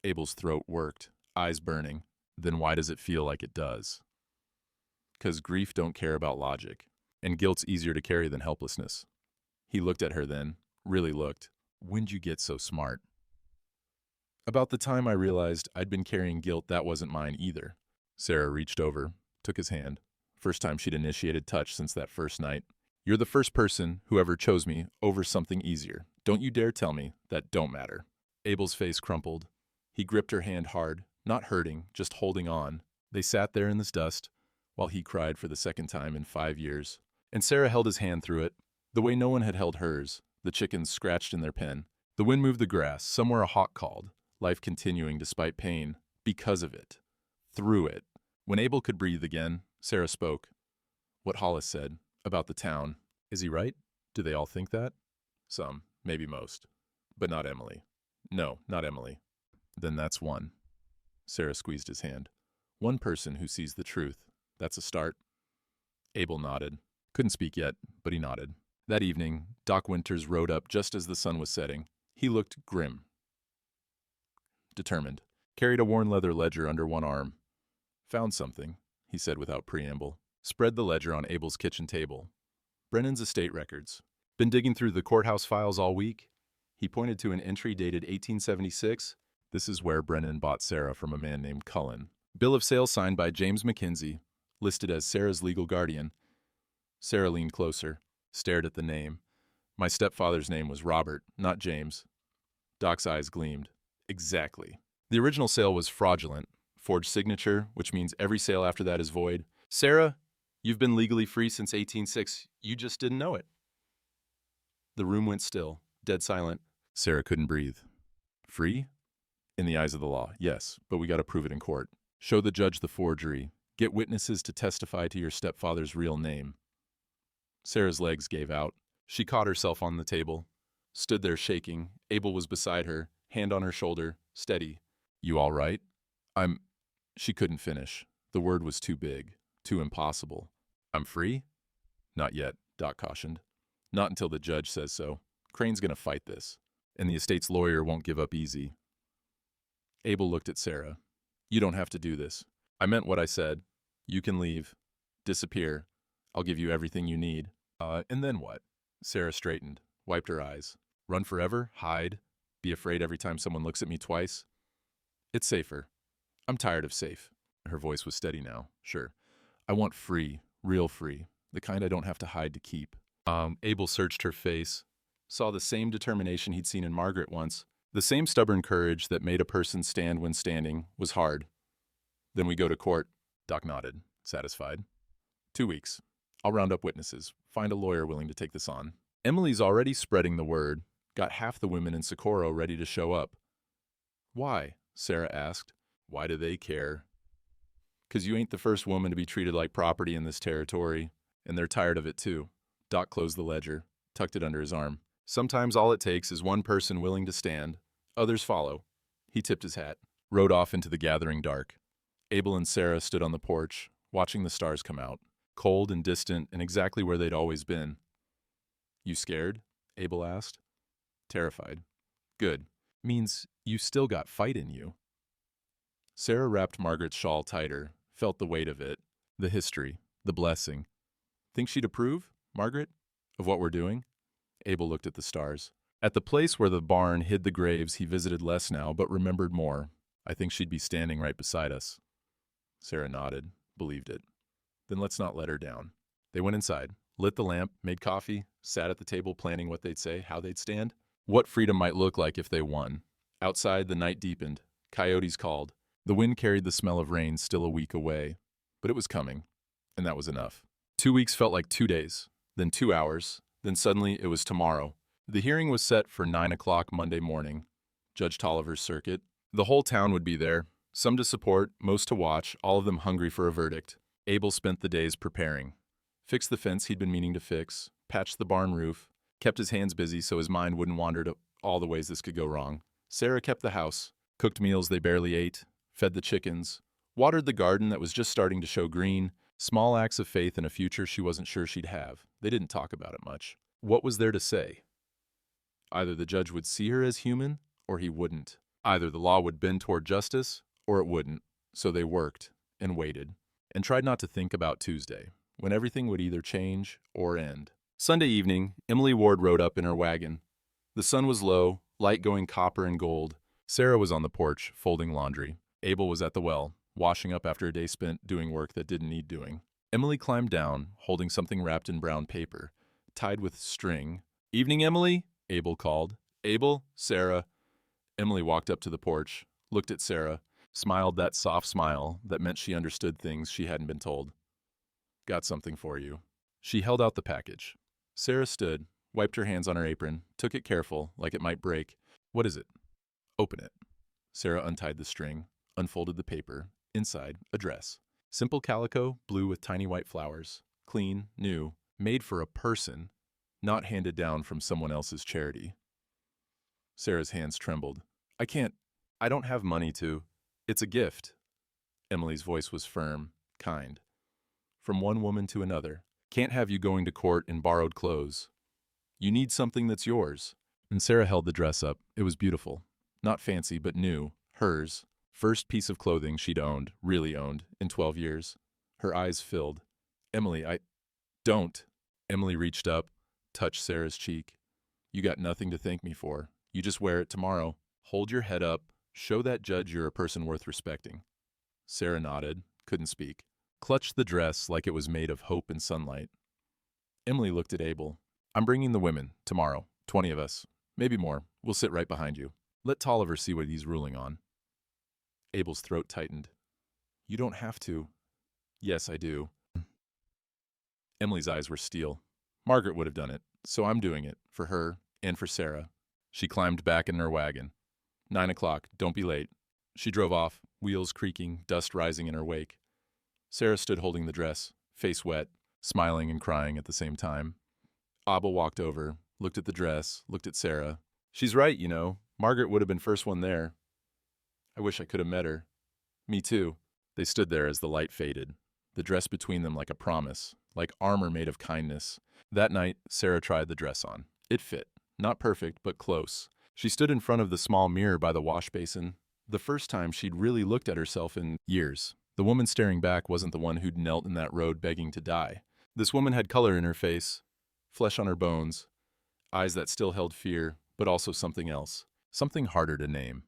Abel's throat worked, eyes burning. Then why does it feel like it does? 'Cause grief don't care about logic, and guilt's easier to carry than helplessness. He looked at her then, really looked. When'd you get so smart? About the time I realized I'd been carrying guilt that wasn't mine either. Sarah reached over, took his hand. First time she'd initiated touch since that first night. You're the first person who ever chose me over something easier. Don't you dare tell me that don't matter. Abel's face crumpled. He gripped her hand hard, not hurting, just holding on. They sat there in this dust, while he cried for the second time in 5 years. And Sarah held his hand through it, the way no one had held hers. The chickens scratched in their pen. The wind moved the grass. Somewhere a hawk called, life continuing despite pain, because of it, through it. When Abel could breathe again, Sarah spoke. What Hollis said, about the town. Is he right? Do they all think that? Some, maybe most. But not Emily. No, not Emily. Then that's one. Sarah squeezed his hand. One person who sees the truth. That's a start. Abel nodded. Couldn't speak yet, but he nodded. That evening, Doc Winters rode up just as the sun was setting. He looked grim. Determined. Carried a worn leather ledger under one arm. Found something, he said without preamble. Spread the ledger on Abel's kitchen table. Brennan's estate records. Been digging through the courthouse files all week? He pointed to an entry dated 1876. This is where Brennan bought Sarah from a man named Cullen. Bill of sale signed by James Mackenzie, listed as Sarah's legal guardian. Sarah leaned closer, stared at the name. My stepfather's name was Robert, not James. Doc's eyes gleamed. Exactly. The original sale was fraudulent. Forged signature, which means every sale after that is void. Sarah, you've been legally free since 1806. You just didn't know it. The room went still, dead silent. Sarah couldn't breathe. Free? In the eyes of the law, yes, but we gotta prove it in court. Show the judge the forgery. Get witnesses to testify to your stepfather's real name. Sarah's legs gave out. She caught herself on the table, stood there shaking. Abel was beside her, hand on her shoulder, steady. You all right? I'm... She couldn't finish. The word was too big, too impossible. I'm free? Not yet, Doc cautioned. Not until the judge says so. Crane's gonna fight this, and the estate's lawyer won't give up easy. Abel looked at Sarah. You don't have to do this. I meant what I said. You can leave. Disappear. I'll give you everything you need. And then what? Sarah straightened, wiped her eyes. Run forever? Hide? Be afraid every time someone looks at me twice? It's safer. I'm tired of safe. Her voice was steady now. Sure. I want free, real free, the kind I don't have to hide to keep. Abel searched her face, saw the same determination he'd seen in Margaret once. The same stubborn courage that made a person stand when standing was hard. Then we go to court. Doc nodded, satisfied. 2 weeks. I'll round up witnesses, find a lawyer willing to take this on. Emily's already spreading the word, got half the women in Socorro ready to show up. Why? Sarah asked. Why do they care? 'Cause you ain't the first woman to be treated like property in this territory, and they're tired of it too. Doc closed the ledger, tucked it under his arm. Sometimes all it takes is one person willing to stand. Others follow. He tipped his hat, rode off into the gathering dark. Abel and Sarah stood on the porch, watching the stars come out, cold and distant and exactly where they'd always been. You scared? Abel asked. Terrified. Good. Means you still got fight in you. Sarah wrapped Margaret's shawl tighter, felt the weight of it, the history, the blessing. Think she'd approve, Margaret, of what we're doing? Abel looked at the stars. At the place where the barn hid the graves, he visited less now, but remembered more. I think she'd be standing right beside us. Sarah nodded, believed it. Then let's not let her down. They went inside, lit the lamp, made coffee, sat at the table planning what they'd say, how they'd stand, what freedom might look like if they won. Outside, the night deepened. Coyotes called. The wind carried the smell of rain still a week away. But it was coming, and that was enough. 2 weeks felt like 2 days, then 2 hours, then suddenly it was tomorrow. The hearing was set for 9 o'clock Monday morning. Judge Tolliver's circuit. The whole town would be there, some to support, most to watch, all of them hungry for a verdict. Abel spent the days preparing. Fixed the fence he'd been meaning to fix, patched the barn roof, kept his hands busy so his mind wouldn't wander to all the ways this could go wrong. Sarah kept the house, cooked meals they barely ate, fed the chickens, watered the garden that was just starting to show green, small acts of faith in a future she wasn't sure she'd have. They didn't talk about it much. What was there to say? Either the judge would see her as human, or he wouldn't. Either the law would bend toward justice, or it wouldn't. So they worked, and waited, and tried not to think about Tuesday, when everything would either change or end. Sunday evening, Emily Ward rode up in her wagon. The sun was low, light going copper and gold. Sarah was on the porch, folding laundry. Abel was at the well, washing up after a day spent doing work that didn't need doing. Emily climbed down, holding something wrapped in brown paper, tied with string. Evening, Emily? Abel called. Abel? Sarah. Emily walked up to the porch, looked at Sarah, smiled that soft smile that meant she understood things she hadn't been told. Got something for you. She held out the package. Sarah stood, wiped her hands on her apron, took it careful, like it might break. What is it? Open it. Sarah untied the string, unfolded the paper. Inside, a dress. Simple calico, blue with tiny white flowers. Clean, new, made for a person, not handed down from someone else's charity. Sarah's hands trembled. I don't have money to. It's a gift. Emily's voice was firm, kind. From one woman to another. Can't have you going to court in borrowed clothes. You need something that's yours. And Sarah held the dress up. It was beautiful. Not fancy, but new. Hers. First piece of clothing she'd owned, really owned, in 12 years. Her eyes filled. Emily, don't. Emily reached up, touched Sarah's cheek. You got nothing to thank me for. You just wear it tomorrow. Hold your head up. Show that judge you're a person worth respecting. Sarah nodded, couldn't speak. Clutched the dress like it was made of hope and sunlight. Emily looked at Abel. I'm bringing the women, tomorrow. 20 of us. Maybe more. We'll sit right behind you. Let Tolliver see what he's ruling on. Abel's throat tightened. You don't have to. Yes, I do. Emily's eyes were steel. Margaret would have done it, so I'm doing it, for her and for Sarah. She climbed back in her wagon. 9 o'clock, don't be late. She drove off, wheels creaking, dust rising in her wake. Sarah stood holding the dress, face wet, smiling and crying at the same time. Abel walked over, looked at the dress, looked at Sarah. She's right, you know. Margaret would have been first one there. I wish I could have met her. Me too. They stood there as the light faded, the dress between them like a promise, like armor made of kindness. That night, Sarah tried the dress on. It fit. Not perfect, but close. She stood in front of the small mirror by the wash basin. The first time she'd really looked at herself in years. The woman staring back wasn't the one who'd knelt in that road begging to die. This woman had color in her face, flesh on her bones, eyes that still held fear, but also something else. Something harder to name.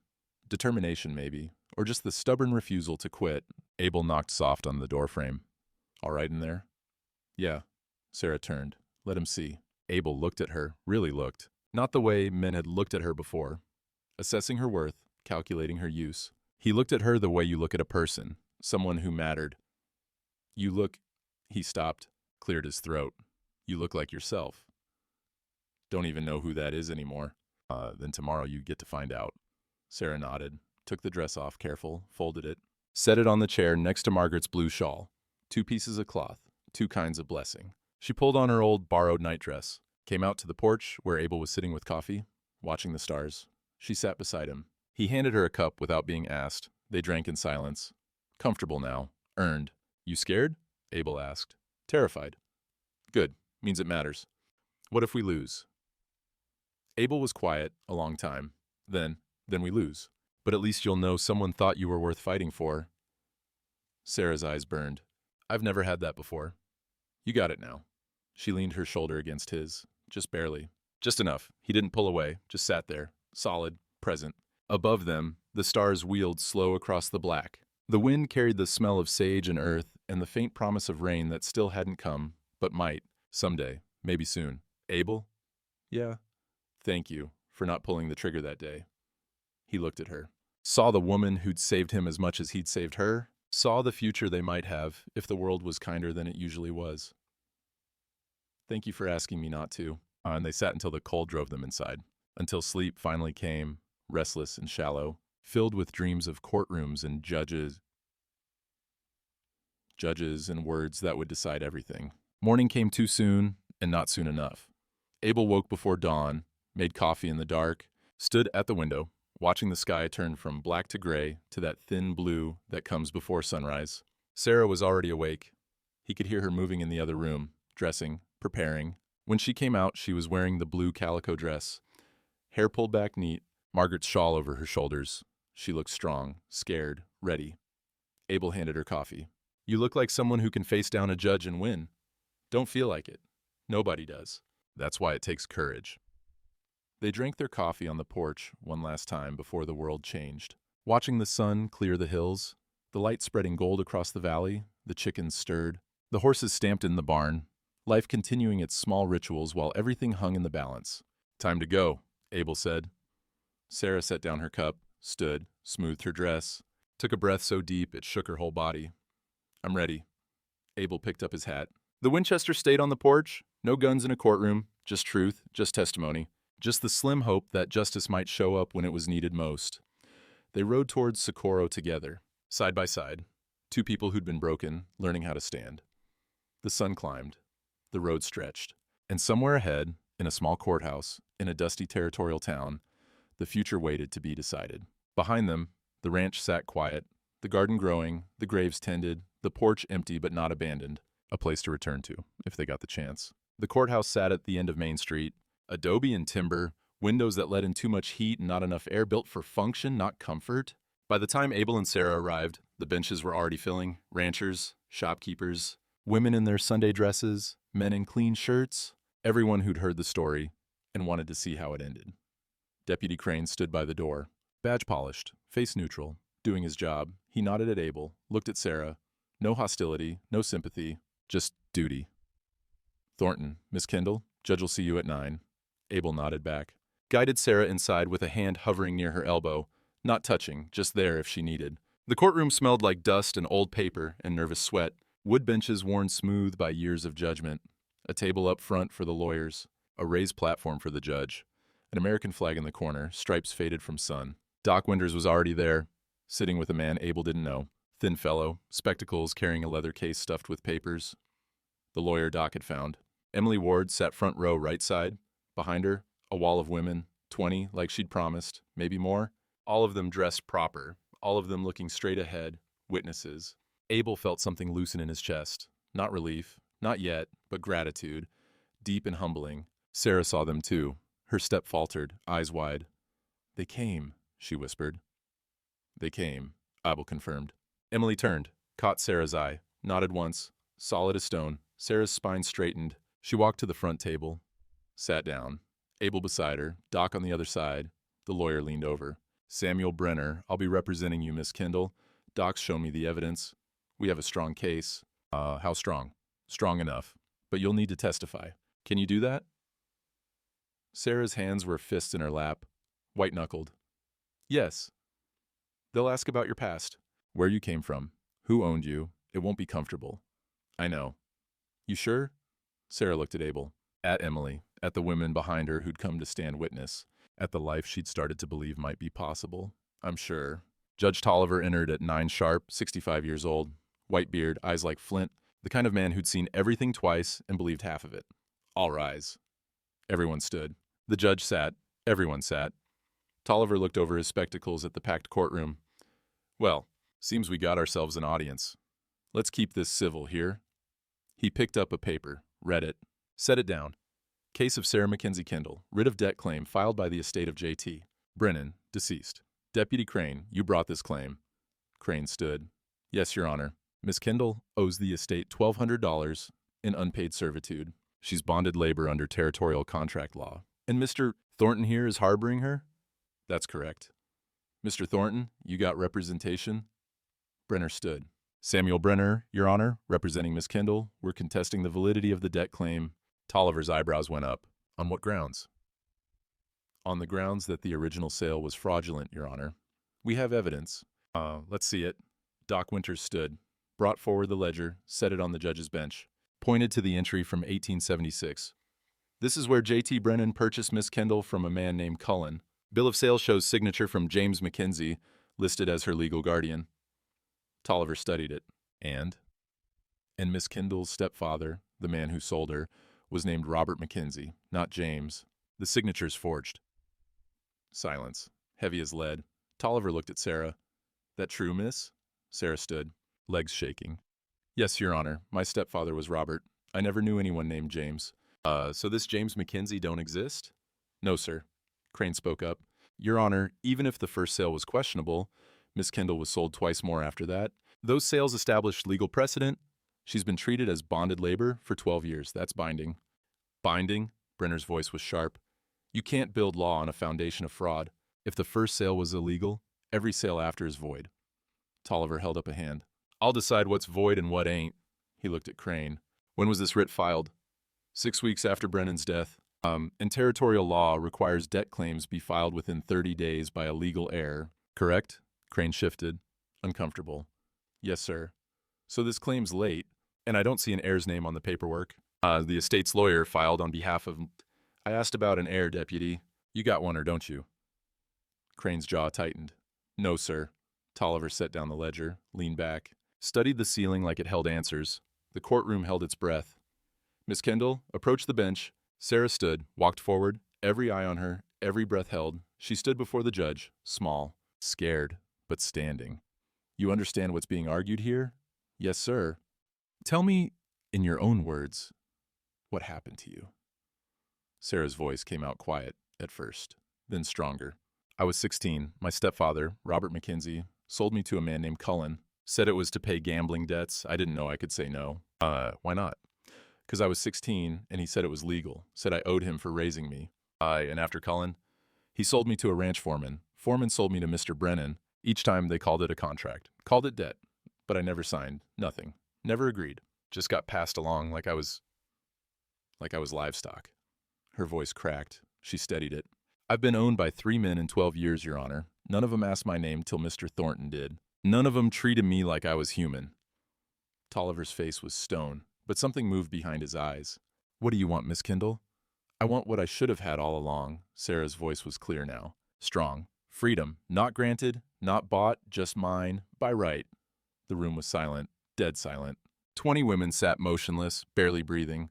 Determination, maybe, or just the stubborn refusal to quit. Abel knocked soft on the doorframe. All right in there? Yeah. Sarah turned. Let him see. Abel looked at her, really looked. Not the way men had looked at her before, assessing her worth, calculating her use. He looked at her the way you look at a person, someone who mattered. You look... He stopped, cleared his throat. You look like yourself. Don't even know who that is anymore. Then tomorrow you get to find out. Sarah nodded, took the dress off, careful, folded it, set it on the chair next to Margaret's blue shawl. 2 pieces of cloth, 2 kinds of blessing. She pulled on her old borrowed nightdress, came out to the porch where Abel was sitting with coffee, watching the stars. She sat beside him. He handed her a cup without being asked. They drank in silence. Comfortable now. Earned. You scared? Abel asked. Terrified. Good. Means it matters. What if we lose? Abel was quiet a long time. Then we lose. But at least you'll know someone thought you were worth fighting for. Sarah's eyes burned. I've never had that before. You got it now. She leaned her shoulder against his, just barely. Just enough. He didn't pull away, just sat there, solid, present. Above them, the stars wheeled slow across the black. The wind carried the smell of sage and earth and the faint promise of rain that still hadn't come, but might, someday, maybe soon. Abel? Yeah. Thank you for not pulling the trigger that day. He looked at her. Saw the woman who'd saved him as much as he'd saved her. Saw the future they might have if the world was kinder than it usually was. Thank you for asking me not to. And they sat until the cold drove them inside. Until sleep finally came, restless and shallow, filled with dreams of courtrooms and judges and words that would decide everything. Morning came too soon and not soon enough. Abel woke before dawn, made coffee in the dark, stood at the window, watching the sky turn from black to gray to that thin blue that comes before sunrise. Sarah was already awake. He could hear her moving in the other room, dressing, preparing. When she came out, she was wearing the blue calico dress, hair pulled back neat, Margaret's shawl over her shoulders. She looked strong, scared, ready. Abel handed her coffee. You look like someone who can face down a judge and win. Don't feel like it. Nobody does. That's why it takes courage. They drank their coffee on the porch one last time before the world changed. Watching the sun clear the hills, the light spreading gold across the valley, the chickens stirred, the horses stamped in the barn, life continuing its small rituals while everything hung in the balance. Time to go, Abel said. Sarah set down her cup, stood, smoothed her dress, took a breath so deep it shook her whole body. I'm ready. Abel picked up his hat. The Winchester stayed on the porch. No guns in a courtroom, just truth, just testimony. Just the slim hope that justice might show up when it was needed most. They rode towards Socorro together, side by side, 2 people who'd been broken, learning how to stand. The sun climbed, the road stretched, and somewhere ahead, in a small courthouse, in a dusty territorial town, the future waited to be decided. Behind them, the ranch sat quiet, the garden growing, the graves tended, the porch empty but not abandoned, a place to return to, if they got the chance. The courthouse sat at the end of Main Street, adobe and timber, windows that let in too much heat and not enough air, built for function, not comfort. By the time Abel and Sarah arrived, the benches were already filling, ranchers, shopkeepers, women in their Sunday dresses, men in clean shirts, everyone who'd heard the story and wanted to see how it ended. Deputy Crane stood by the door, badge polished, face neutral, doing his job. He nodded at Abel, looked at Sarah. No hostility, no sympathy, just duty. Thornton, Miss Kendall, judge will see you at 9. Abel nodded back. Guided Sarah inside with a hand hovering near her elbow, not touching, just there if she needed. The courtroom smelled like dust and old paper and nervous sweat, wood benches worn smooth by years of judgment, a table up front for the lawyers, a raised platform for the judge, an American flag in the corner, stripes faded from sun. Doc Winters was already there, sitting with a man Abel didn't know. Thin fellow, spectacles, carrying a leather case stuffed with papers. The lawyer Doc had found. Emily Ward sat front row right side. Behind her, a wall of women, 20, like she'd promised, maybe more. All of them dressed proper, all of them looking straight ahead, witnesses. Abel felt something loosen in his chest. Not relief, not yet, but gratitude, deep and humbling. Sarah saw them too. Her step faltered, eyes wide. "They came," she whispered. "They came," Abel confirmed. Emily turned, caught Sarah's eye, nodded once, solid as stone. Sarah's spine straightened. She walked to the front table, sat down. Abel beside her, Doc on the other side. The lawyer leaned over. "Samuel Brenner, I'll be representing you, Miss Kendall. Doc's shown me the evidence. We have a strong case." How strong?" "Strong enough. But you'll need to testify. Can you do that?" Sarah's hands were fists in her lap, white-knuckled. "Yes. They'll ask about your past, where you came from, who owned you. It won't be comfortable. I know. You sure?" Sarah looked at Abel, at Emily, at the women behind her who'd come to stand witness, at the life she'd started to believe might be possible. "I'm sure." Judge Tolliver entered at 9 sharp, 65 years old, white beard, eyes like flint, the kind of man who'd seen everything twice and believed half of it. "All rise." Everyone stood. The judge sat. Everyone sat. Tolliver looked over his spectacles at the packed courtroom. "Well, seems we got ourselves an audience. Let's keep this civil here." He picked up a paper, read it, set it down. "Case of Sarah Mackenzie Kendall, writ of debt claim filed by the estate of J.T. Brennan, deceased. Deputy Crane, you brought this claim." Crane stood. "Yes, Your Honor. Miss Kendall owes the estate $1,200 in unpaid servitude. She's bonded labor under territorial contract law. And Mr. Thornton here is harboring her?" "That's correct." "Mr. Thornton, you got representation?" Brenner stood. "Samuel Brenner, Your Honor, representing Miss Kendall. We're contesting the validity of the debt claim." Tolliver's eyebrows went up. "On what grounds?" "On the grounds that the original sale was fraudulent, Your Honor. We have evidence." Let's see it." Doc Winters stood, brought forward the ledger, set it on the judge's bench, pointed to the entry from 1876. "This is where J.T. Brennan purchased Miss Kendall from a man named Cullen. Bill of sale shows signature from James Mackenzie, listed as her legal guardian." Tolliver studied it. And Miss Kendall's stepfather, the man who sold her, was named Robert Mackenzie, not James. The signature's forged." Silence, heavy as lead. Tolliver looked at Sarah. "That true, miss?" Sarah stood, legs shaking. "Yes, Your Honor. My stepfather was Robert. I never knew anyone named James." So this James Mackenzie don't exist?" "No, sir." Crane spoke up. "Your Honor, even if the first sale was questionable, Miss Kendall was sold twice more after that. Those sales established legal precedent. She's been treated as bonded labor for 12 years. That's binding." "Binding?" Brenner's voice was sharp. "You can't build law on a foundation of fraud. If the first sale was illegal, every sale after is void." Tolliver held up a hand. "I'll decide what's void and what ain't." He looked at Crane. "When was this writ filed?" 6 weeks after Brennan's death. And territorial law requires debt claims be filed within 30 days by a legal heir. Correct?" Crane shifted, uncomfortable. "Yes, sir." "So this claim's late, and I don't see an heir's name on the paperwork. The estate's lawyer filed on behalf of..." "I asked about an heir, deputy. You got one, or don't you?" Crane's jaw tightened. "No, sir." Tolliver set down the ledger, leaned back, studied the ceiling like it held answers. The courtroom held its breath. "Miss Kendall, approach the bench." Sarah stood, walked forward, every eye on her, every breath held. She stood before the judge, small, scared, but standing. "You understand what's being argued here?" "Yes, sir." "Tell me, in your own words, what happened to you." Sarah's voice came out quiet at first, then stronger. "I was 16. My stepfather, Robert Mackenzie, sold me to a man named Cullen. Said it was to pay gambling debts. I didn't know I could say no." Why not?" "'Cause I was 16, and he said it was legal. Said I owed him for raising me." And after Cullen?" "He sold me to a ranch foreman. Foreman sold me to Mr. Brennan. Each time they called it a contract. Called it debt. But I never signed. Nothing. Never agreed. Just got passed along like I was livestock." Her voice cracked. She steadied it. "I've been owned by 3 men in 12 years, Your Honor. None of them asked my name till Mr. Thornton did. None of them treated me like I was human." Tolliver's face was stone, but something moved behind his eyes. "What do you want, Miss Kendall?" "I want what I should have had all along." Sarah's voice was clear now, strong. "Freedom, not granted, not bought, just mine, by right. The room was silent, dead silent. 20 women sat motionless, barely breathing.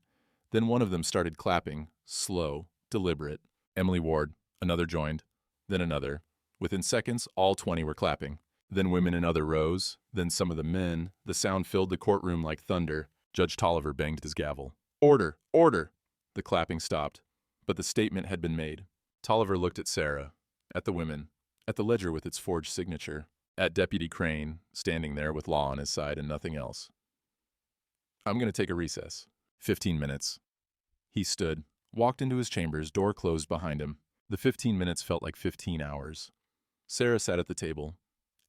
Then one of them started clapping, slow, deliberate. Emily Ward, another joined, then another. Within seconds, all 20 were clapping. Then women in other rows, then some of the men. The sound filled the courtroom like thunder. Judge Tolliver banged his gavel. Order! Order! The clapping stopped, but the statement had been made. Tolliver looked at Sarah, at the women, at the ledger with its forged signature, at Deputy Crane, standing there with law on his side and nothing else. I'm going to take a recess. 15 minutes. He stood, walked into his chambers, door closed behind him. The 15 minutes felt like 15 hours. Sarah sat at the table.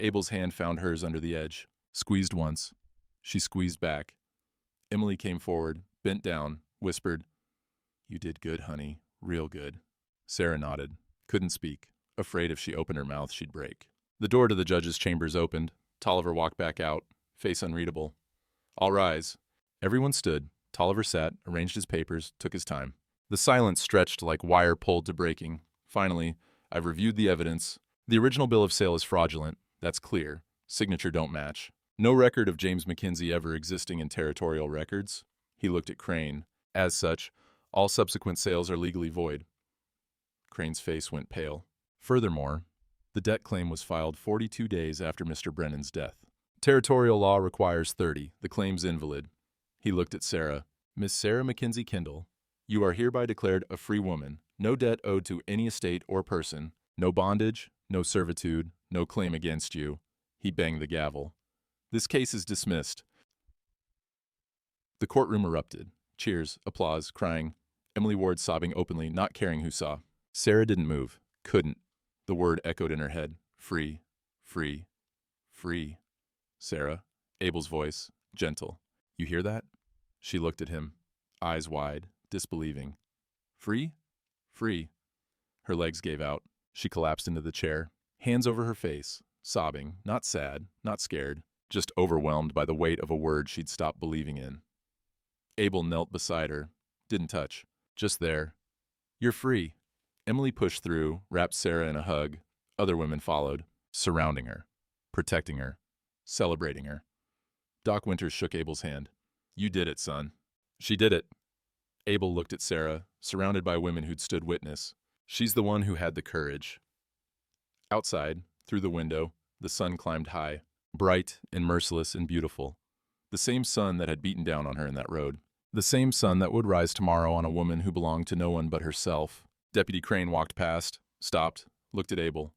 Abel's hand found hers under the edge. Squeezed once. She squeezed back. Emily came forward, bent down, whispered, "You did good, honey. Real good." Sarah nodded. Couldn't speak. Afraid if she opened her mouth, she'd break. The door to the judge's chambers opened. Tolliver walked back out, face unreadable. All rise. Everyone stood. Tolliver sat, arranged his papers, took his time. The silence stretched like wire pulled to breaking. Finally, I've reviewed the evidence. The original bill of sale is fraudulent. That's clear. Signature don't match. No record of James Mackenzie ever existing in territorial records. He looked at Crane. As such, all subsequent sales are legally void. Crane's face went pale. Furthermore, the debt claim was filed 42 days after Mr. Brennan's death. Territorial law requires 30. The claim's invalid. He looked at Sarah. Miss Sarah Mackenzie Kendall, you are hereby declared a free woman. No debt owed to any estate or person. No bondage, no servitude, no claim against you. He banged the gavel. This case is dismissed. The courtroom erupted. Cheers, applause, crying. Emily Ward sobbing openly, not caring who saw. Sarah didn't move. Couldn't. The word echoed in her head. Free, free, free. Sarah, Abel's voice, gentle. You hear that? She looked at him, eyes wide, disbelieving. Free? Free. Her legs gave out. She collapsed into the chair, hands over her face, sobbing, not sad, not scared, just overwhelmed by the weight of a word she'd stopped believing in. Abel knelt beside her, didn't touch, just there. You're free. Emily pushed through, wrapped Sarah in a hug. Other women followed, surrounding her, protecting her, celebrating her. Doc Winters shook Abel's hand. You did it, son. She did it. Abel looked at Sarah, surrounded by women who'd stood witness. She's the one who had the courage. Outside, through the window, the sun climbed high, bright and merciless and beautiful. The same sun that had beaten down on her in that road. The same sun that would rise tomorrow on a woman who belonged to no one but herself. Deputy Crane walked past, stopped, looked at Abel.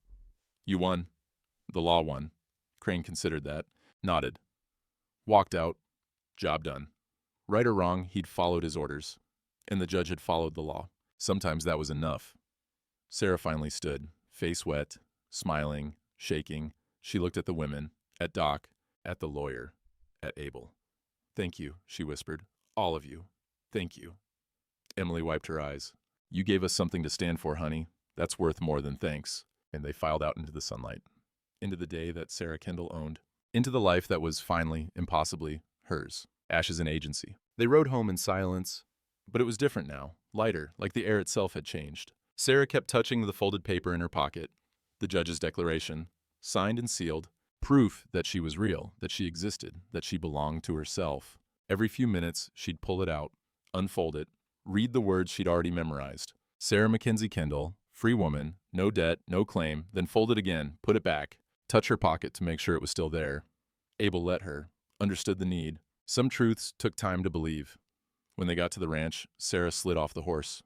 You won. The law won. Crane considered that, nodded. Walked out. Job done. Right or wrong, he'd followed his orders. And the judge had followed the law. Sometimes that was enough. Sarah finally stood, face wet, smiling, shaking. She looked at the women, at Doc, at the lawyer, at Abel. Thank you, she whispered. All of you. Thank you. Emily wiped her eyes. You gave us something to stand for, honey. That's worth more than thanks. And they filed out into the sunlight. Into the day that Sarah Kendall owned. Into the life that was finally, impossibly, hers. Ashes and agency. They rode home in silence, but it was different now. Lighter, like the air itself had changed. Sarah kept touching the folded paper in her pocket. The judge's declaration. Signed and sealed. Proof that she was real, that she existed, that she belonged to herself. Every few minutes, she'd pull it out, unfold it, read the words she'd already memorized. Sarah Mackenzie Kendall, free woman, no debt, no claim, then fold it again, put it back, touch her pocket to make sure it was still there. Abel let her, understood the need. Some truths took time to believe. When they got to the ranch, Sarah slid off the horse,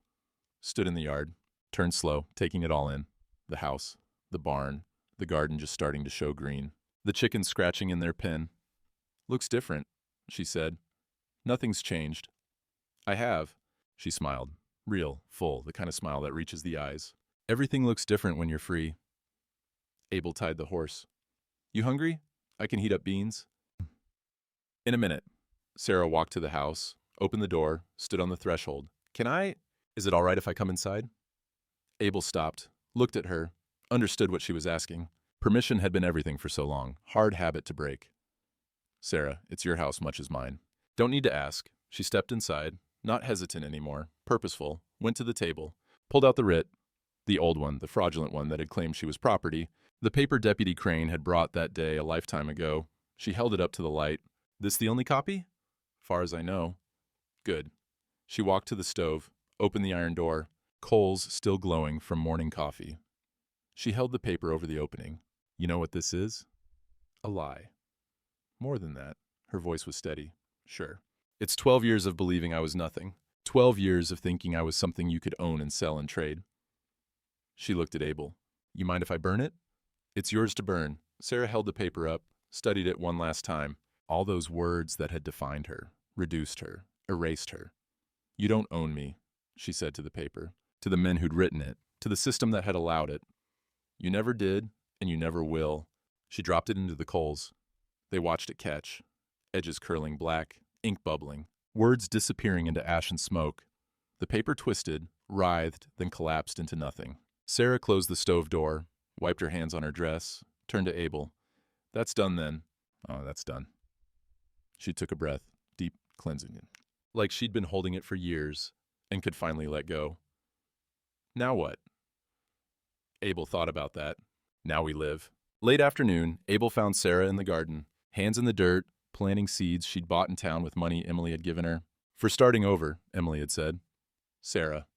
stood in the yard, turned slow, taking it all in. The house, the barn, the garden just starting to show green. The chickens scratching in their pen. Looks different, she said. Nothing's changed. I have. She smiled. Real, full, the kind of smile that reaches the eyes. Everything looks different when you're free. Abel tied the horse. You hungry? I can heat up beans. In a minute. Sarah walked to the house, opened the door, stood on the threshold. Is it all right if I come inside? Abel stopped, looked at her, understood what she was asking. Permission had been everything for so long. Hard habit to break. Sarah, it's your house much as mine. Don't need to ask. She stepped inside, not hesitant anymore, purposeful, went to the table, pulled out the writ, the old one, the fraudulent one that had claimed she was property, the paper Deputy Crane had brought that day a lifetime ago, She held it up to the light. This the only copy? Far as I know. Good. She walked to the stove, opened the iron door, coals still glowing from morning coffee. She held the paper over the opening. You know what this is? A lie. More than that. Her voice was steady. Sure. It's 12 years of believing I was nothing. 12 years of thinking I was something you could own and sell and trade. She looked at Abel. You mind if I burn it? It's yours to burn. Sarah held the paper up, studied it one last time. All those words that had defined her, reduced her, erased her. You don't own me, she said to the paper, to the men who'd written it, to the system that had allowed it. You never did, and you never will. She dropped it into the coals. They watched it catch, edges curling black, ink bubbling, words disappearing into ash and smoke. The paper twisted, writhed, then collapsed into nothing. Sarah closed the stove door, wiped her hands on her dress, turned to Abel. That's done then. Oh, that's done. She took a breath, deep, cleansing it. Like she'd been holding it for years and could finally let go. Now what? Abel thought about that. Now we live. Late afternoon, Abel found Sarah in the garden, hands in the dirt, planting seeds she'd bought in town with money Emily had given her. For starting over, Emily had said. Sarah.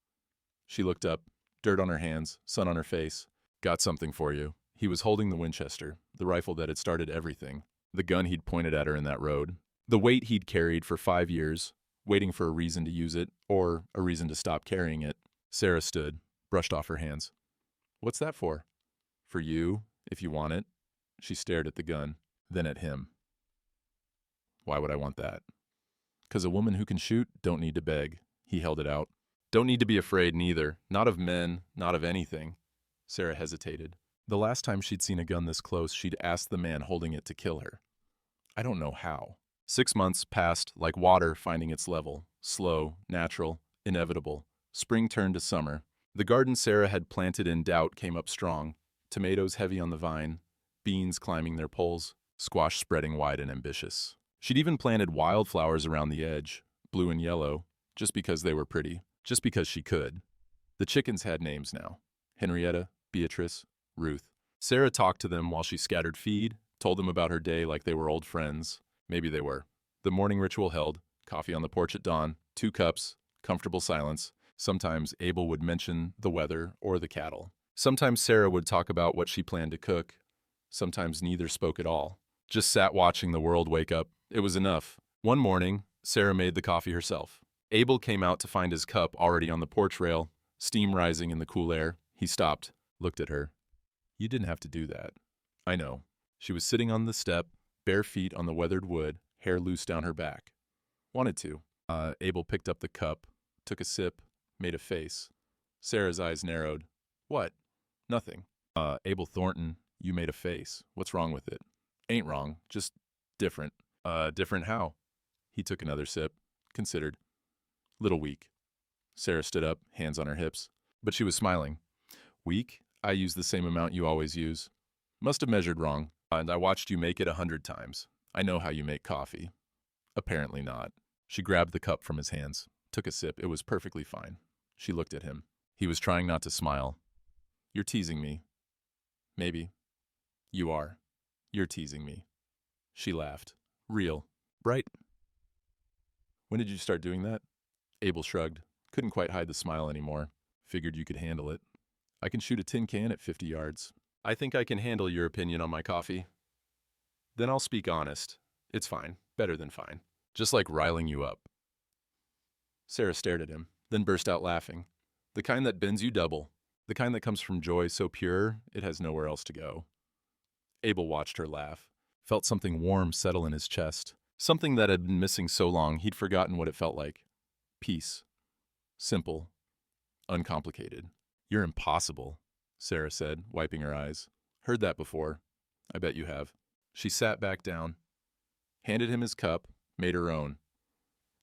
She looked up, dirt on her hands, sun on her face. Got something for you. He was holding the Winchester, the rifle that had started everything, the gun he'd pointed at her in that road, the weight he'd carried for 5 years, waiting for a reason to use it, or a reason to stop carrying it. Sarah stood, brushed off her hands. What's that for? For you, if you want it. She stared at the gun, then at him. Why would I want that? 'Cause a woman who can shoot don't need to beg. He held it out. Don't need to be afraid neither, not of men, not of anything. Sarah hesitated. The last time she'd seen a gun this close, she'd asked the man holding it to kill her. I don't know how. 6 months passed like water finding its level, slow, natural, inevitable. Spring turned to summer. The garden Sarah had planted in doubt came up strong, tomatoes heavy on the vine, beans climbing their poles, squash spreading wide and ambitious. She'd even planted wildflowers around the edge, blue and yellow, just because they were pretty, just because she could. The chickens had names now. Henrietta, Beatrice, Ruth. Sarah talked to them while she scattered feed, told them about her day like they were old friends. Maybe they were. The morning ritual held, coffee on the porch at dawn, 2 cups, comfortable silence. Sometimes Abel would mention the weather or the cattle. Sometimes Sarah would talk about what she planned to cook. Sometimes neither spoke at all. Just sat watching the world wake up. It was enough. One morning, Sarah made the coffee herself. Abel came out to find his cup already on the porch rail, steam rising in the cool air. He stopped, looked at her. You didn't have to do that. I know. She was sitting on the step, bare feet on the weathered wood, hair loose down her back. Wanted to. Abel picked up the cup, took a sip, made a face. Sarah's eyes narrowed. What? Nothing. Abel Thornton, you made a face. What's wrong with it? Ain't wrong, just different. Different how? He took another sip, considered. Little weak. Sarah stood up, hands on her hips. But she was smiling. Weak? I use the same amount you always use. Must have measured wrong, and I watched you make it 100 times. I know how you make coffee. Apparently not. She grabbed the cup from his hands, took a sip. It was perfectly fine. She looked at him. He was trying not to smile. You're teasing me. Maybe. You are. You're teasing me. She laughed. Real. Right? When did you start doing that? Abel shrugged. Couldn't quite hide the smile anymore. Figured you could handle it. I can shoot a tin can at 50 yards. I think I can handle your opinion on my coffee. Then I'll speak honest. It's fine. Better than fine. Just like riling you up. Sarah stared at him, then burst out laughing. The kind that bends you double. The kind that comes from joy so pure it has nowhere else to go. Abel watched her laugh, felt something warm settle in his chest. Something that had been missing so long he'd forgotten what it felt like. Peace. Simple. Uncomplicated. You're impossible, Sarah said, wiping her eyes. Heard that before. I bet you have. She sat back down, handed him his cup, made her own.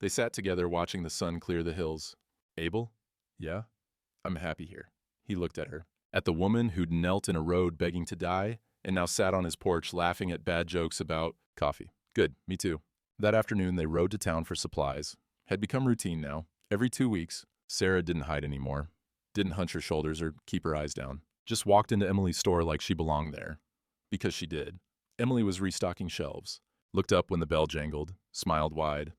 They sat together watching the sun clear the hills. Abel? Yeah? I'm happy here. He looked at her. At the woman who'd knelt in a road begging to die and now sat on his porch laughing at bad jokes about coffee. Good, me too. That afternoon they rode to town for supplies. Had become routine now. Every 2 weeks, Sarah didn't hide anymore. Didn't hunch her shoulders or keep her eyes down. Just walked into Emily's store like she belonged there. Because she did. Emily was restocking shelves. looked up when the bell jangled, smiled wide.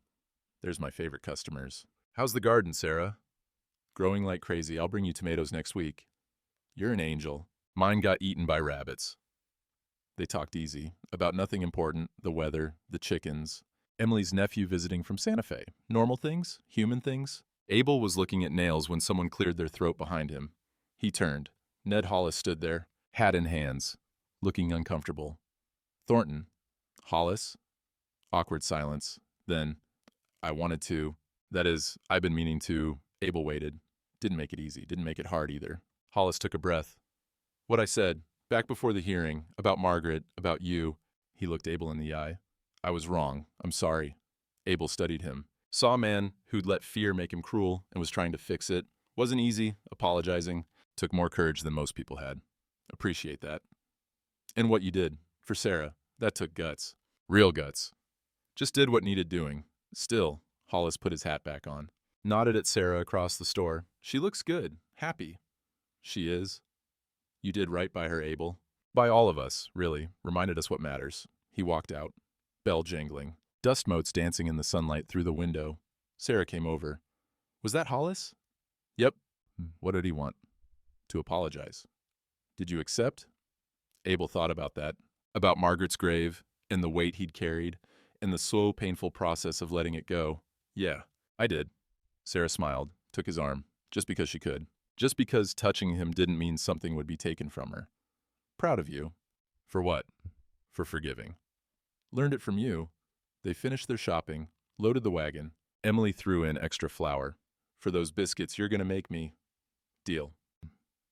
There's my favorite customers. How's the garden, Sarah? Growing like crazy. I'll bring you tomatoes next week. You're an angel. Mine got eaten by rabbits. They talked easy, about nothing important, the weather, the chickens. Emily's nephew visiting from Santa Fe. Normal things? Human things? Abel was looking at nails when someone cleared their throat behind him. He turned. Ned Hollis stood there, hat in hands, looking uncomfortable. Thornton. Hollis? Awkward silence. Then, I wanted to. That is, I've been meaning to. Abel waited. Didn't make it easy. Didn't make it hard either. Hollis took a breath. What I said, back before the hearing, about Margaret, about you. He looked Abel in the eye. I was wrong. I'm sorry. Abel studied him. Saw a man who'd let fear make him cruel and was trying to fix it. Wasn't easy, apologizing. Took more courage than most people had. Appreciate that. And what you did, for Sarah, that took guts. Real guts. Just did what needed doing. Still, Hollis put his hat back on. Nodded at Sarah across the store. She looks good, happy. She is. You did right by her, Abel. By all of us, really. Reminded us what matters. He walked out. Bell jangling. Dust motes dancing in the sunlight through the window. Sarah came over. Was that Hollis? Yep. What did he want? To apologize. Did you accept? Abel thought about that. About Margaret's grave, and the weight he'd carried, and the slow, painful process of letting it go. Yeah, I did. Sarah smiled, took his arm, just because she could. Just because touching him didn't mean something would be taken from her. Proud of you. For what? For forgiving. Learned it from you. They finished their shopping, loaded the wagon. Emily threw in extra flour. For those biscuits you're going to make me. Deal.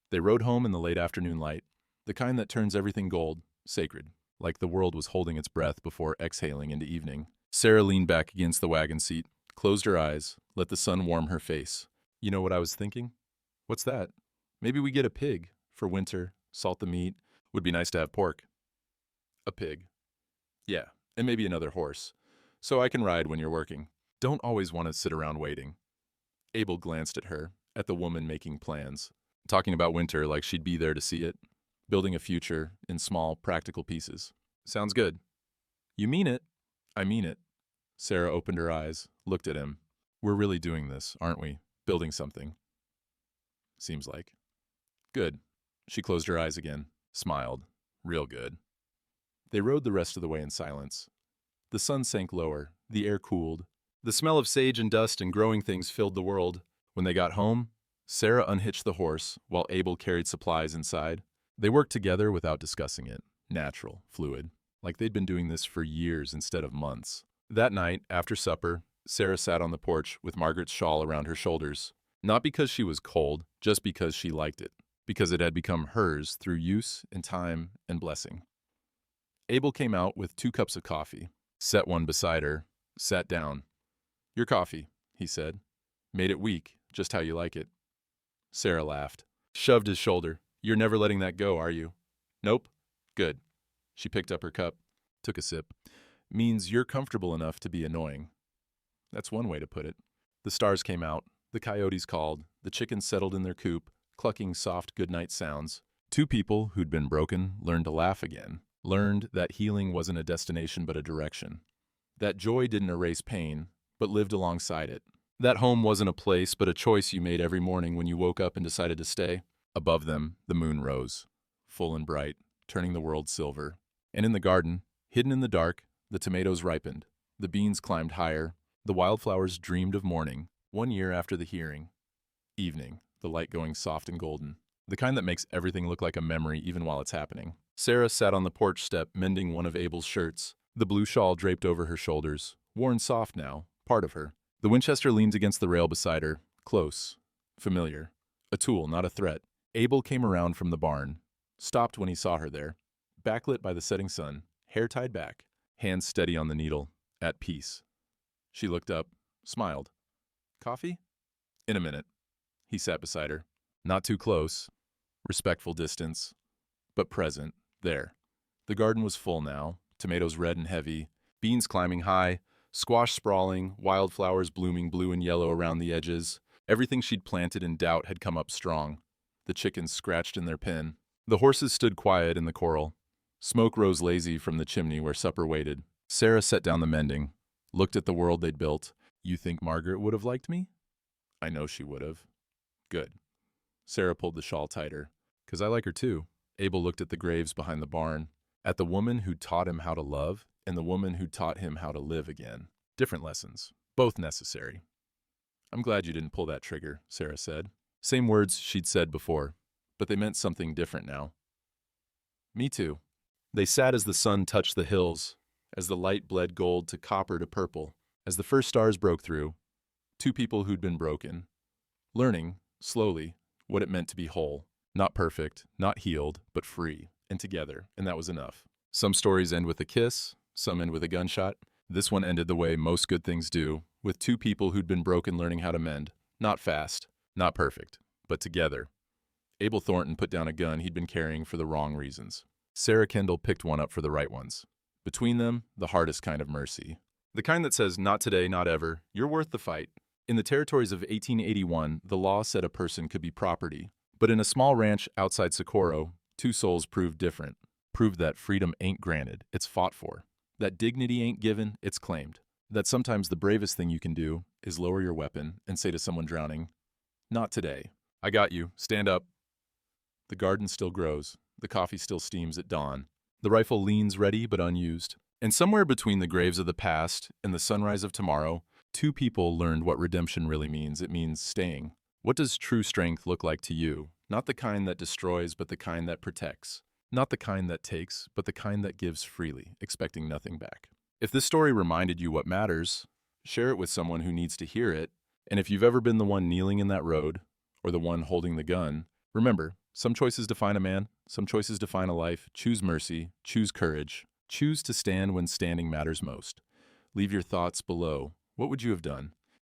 They rode home in the late afternoon light, the kind that turns everything gold, sacred, like the world was holding its breath before exhaling into evening. Sarah leaned back against the wagon seat, closed her eyes, let the sun warm her face. You know what I was thinking? What's that? Maybe we get a pig for winter, salt the meat. Would be nice to have pork. A pig. Yeah, and maybe another horse. So I can ride when you're working. Don't always want to sit around waiting. Abel glanced at her, at the woman making plans. Talking about winter like she'd be there to see it. Building a future in small, practical pieces. Sounds good. You mean it? I mean it. Sarah opened her eyes, looked at him. We're really doing this, aren't we? Building something. Seems like. Good. She closed her eyes again, smiled. Real good. They rode the rest of the way in silence. The sun sank lower, the air cooled. The smell of sage and dust and growing things filled the world. When they got home, Sarah unhitched the horse while Abel carried supplies inside. They worked together without discussing it. Natural, fluid. Like they'd been doing this for years instead of months. That night, after supper, Sarah sat on the porch with Margaret's shawl around her shoulders. Not because she was cold, just because she liked it. Because it had become hers through use and time and blessing. Abel came out with 2 cups of coffee, set one beside her, sat down. Your coffee, he said. Made it weak, just how you like it. Sarah laughed, shoved his shoulder. You're never letting that go, are you? Nope. Good. She picked up her cup, took a sip. Means you're comfortable enough to be annoying. That's one way to put it. The stars came out, the coyotes called, the chickens settled in their coop, clucking soft goodnight sounds. 2 people who'd been broken learned to laugh again, learned that healing wasn't a destination but a direction. That joy didn't erase pain, but lived alongside it. That home wasn't a place but a choice you made every morning when you woke up and decided to stay. Above them, the moon rose, full and bright, turning the world silver. And in the garden, hidden in the dark, the tomatoes ripened, the beans climbed higher, the wildflowers dreamed of morning. 1 year after the hearing. Evening, the light going soft and golden. The kind that makes everything look like a memory even while it's happening. Sarah sat on the porch step mending one of Abel's shirts, the blue shawl draped over her shoulders, worn soft now, part of her. The Winchester leaned against the rail beside her, close, familiar. A tool, not a threat. Abel came around from the barn, stopped when he saw her there, backlit by the setting sun, hair tied back, hands steady on the needle, at peace. She looked up, smiled. Coffee? In a minute. He sat beside her. Not too close. Respectful distance. But present. There. The garden was full now, tomatoes red and heavy, beans climbing high, squash sprawling, wildflowers blooming blue and yellow around the edges. Everything she'd planted in doubt had come up strong. The chickens scratched in their pen. The horses stood quiet in the corral. Smoke rose lazy from the chimney where supper waited. Sarah set down the mending, looked at the world they'd built. You think Margaret would have liked me? I know she would have. Good. Sarah pulled the shawl tighter. 'Cause I like her too. Abel looked at the graves behind the barn, at the woman who taught him how to love and the woman who taught him how to live again. Different lessons, both necessary. I'm glad you didn't pull that trigger, Sarah said. Same words she'd said before, but they meant something different now. Me too. They sat as the sun touched the hills, as the light bled gold to copper to purple, as the first stars broke through. Two people who'd been broken, learning, slowly, what it meant to be whole. Not perfect, not healed, but free, and together, and that was enough. Some stories end with a kiss, some end with a gunshot. This one ended the way most good things do, with two people who'd been broken learning how to mend. Not fast, not perfect, but together. Abel Thornton put down a gun he'd been carrying for the wrong reasons. Sarah Kendall picked one up for the right ones. Between them, the hardest kind of mercy. The kind that says, not today, not ever, you're worth the fight. In the territories of 1881, the law said a person could be property. But in a small ranch outside Socorro, two souls proved different. Proved that freedom ain't granted, it's fought for. That dignity ain't given, it's claimed. That sometimes the bravest thing you can do is lower your weapon and say to someone drowning, not today. I got you. Stand up. The garden still grows. The coffee still steams at dawn. The rifle leans ready but unused. And somewhere between the graves of the past and the sunrise of tomorrow, two people learned what redemption really means. It means staying. What does true strength look like to you? Not the kind that destroys, but the kind that protects. Not the kind that takes, but the kind that gives freely, expecting nothing back. If this story reminded you what matters, share it with someone who needs to hear it. And if you've ever been the one kneeling in that road, or the one holding the gun, remember, some choices define a man, some choices define a life. Choose mercy, choose courage, choose to stand when standing matters most. Leave your thoughts below. What would you have done?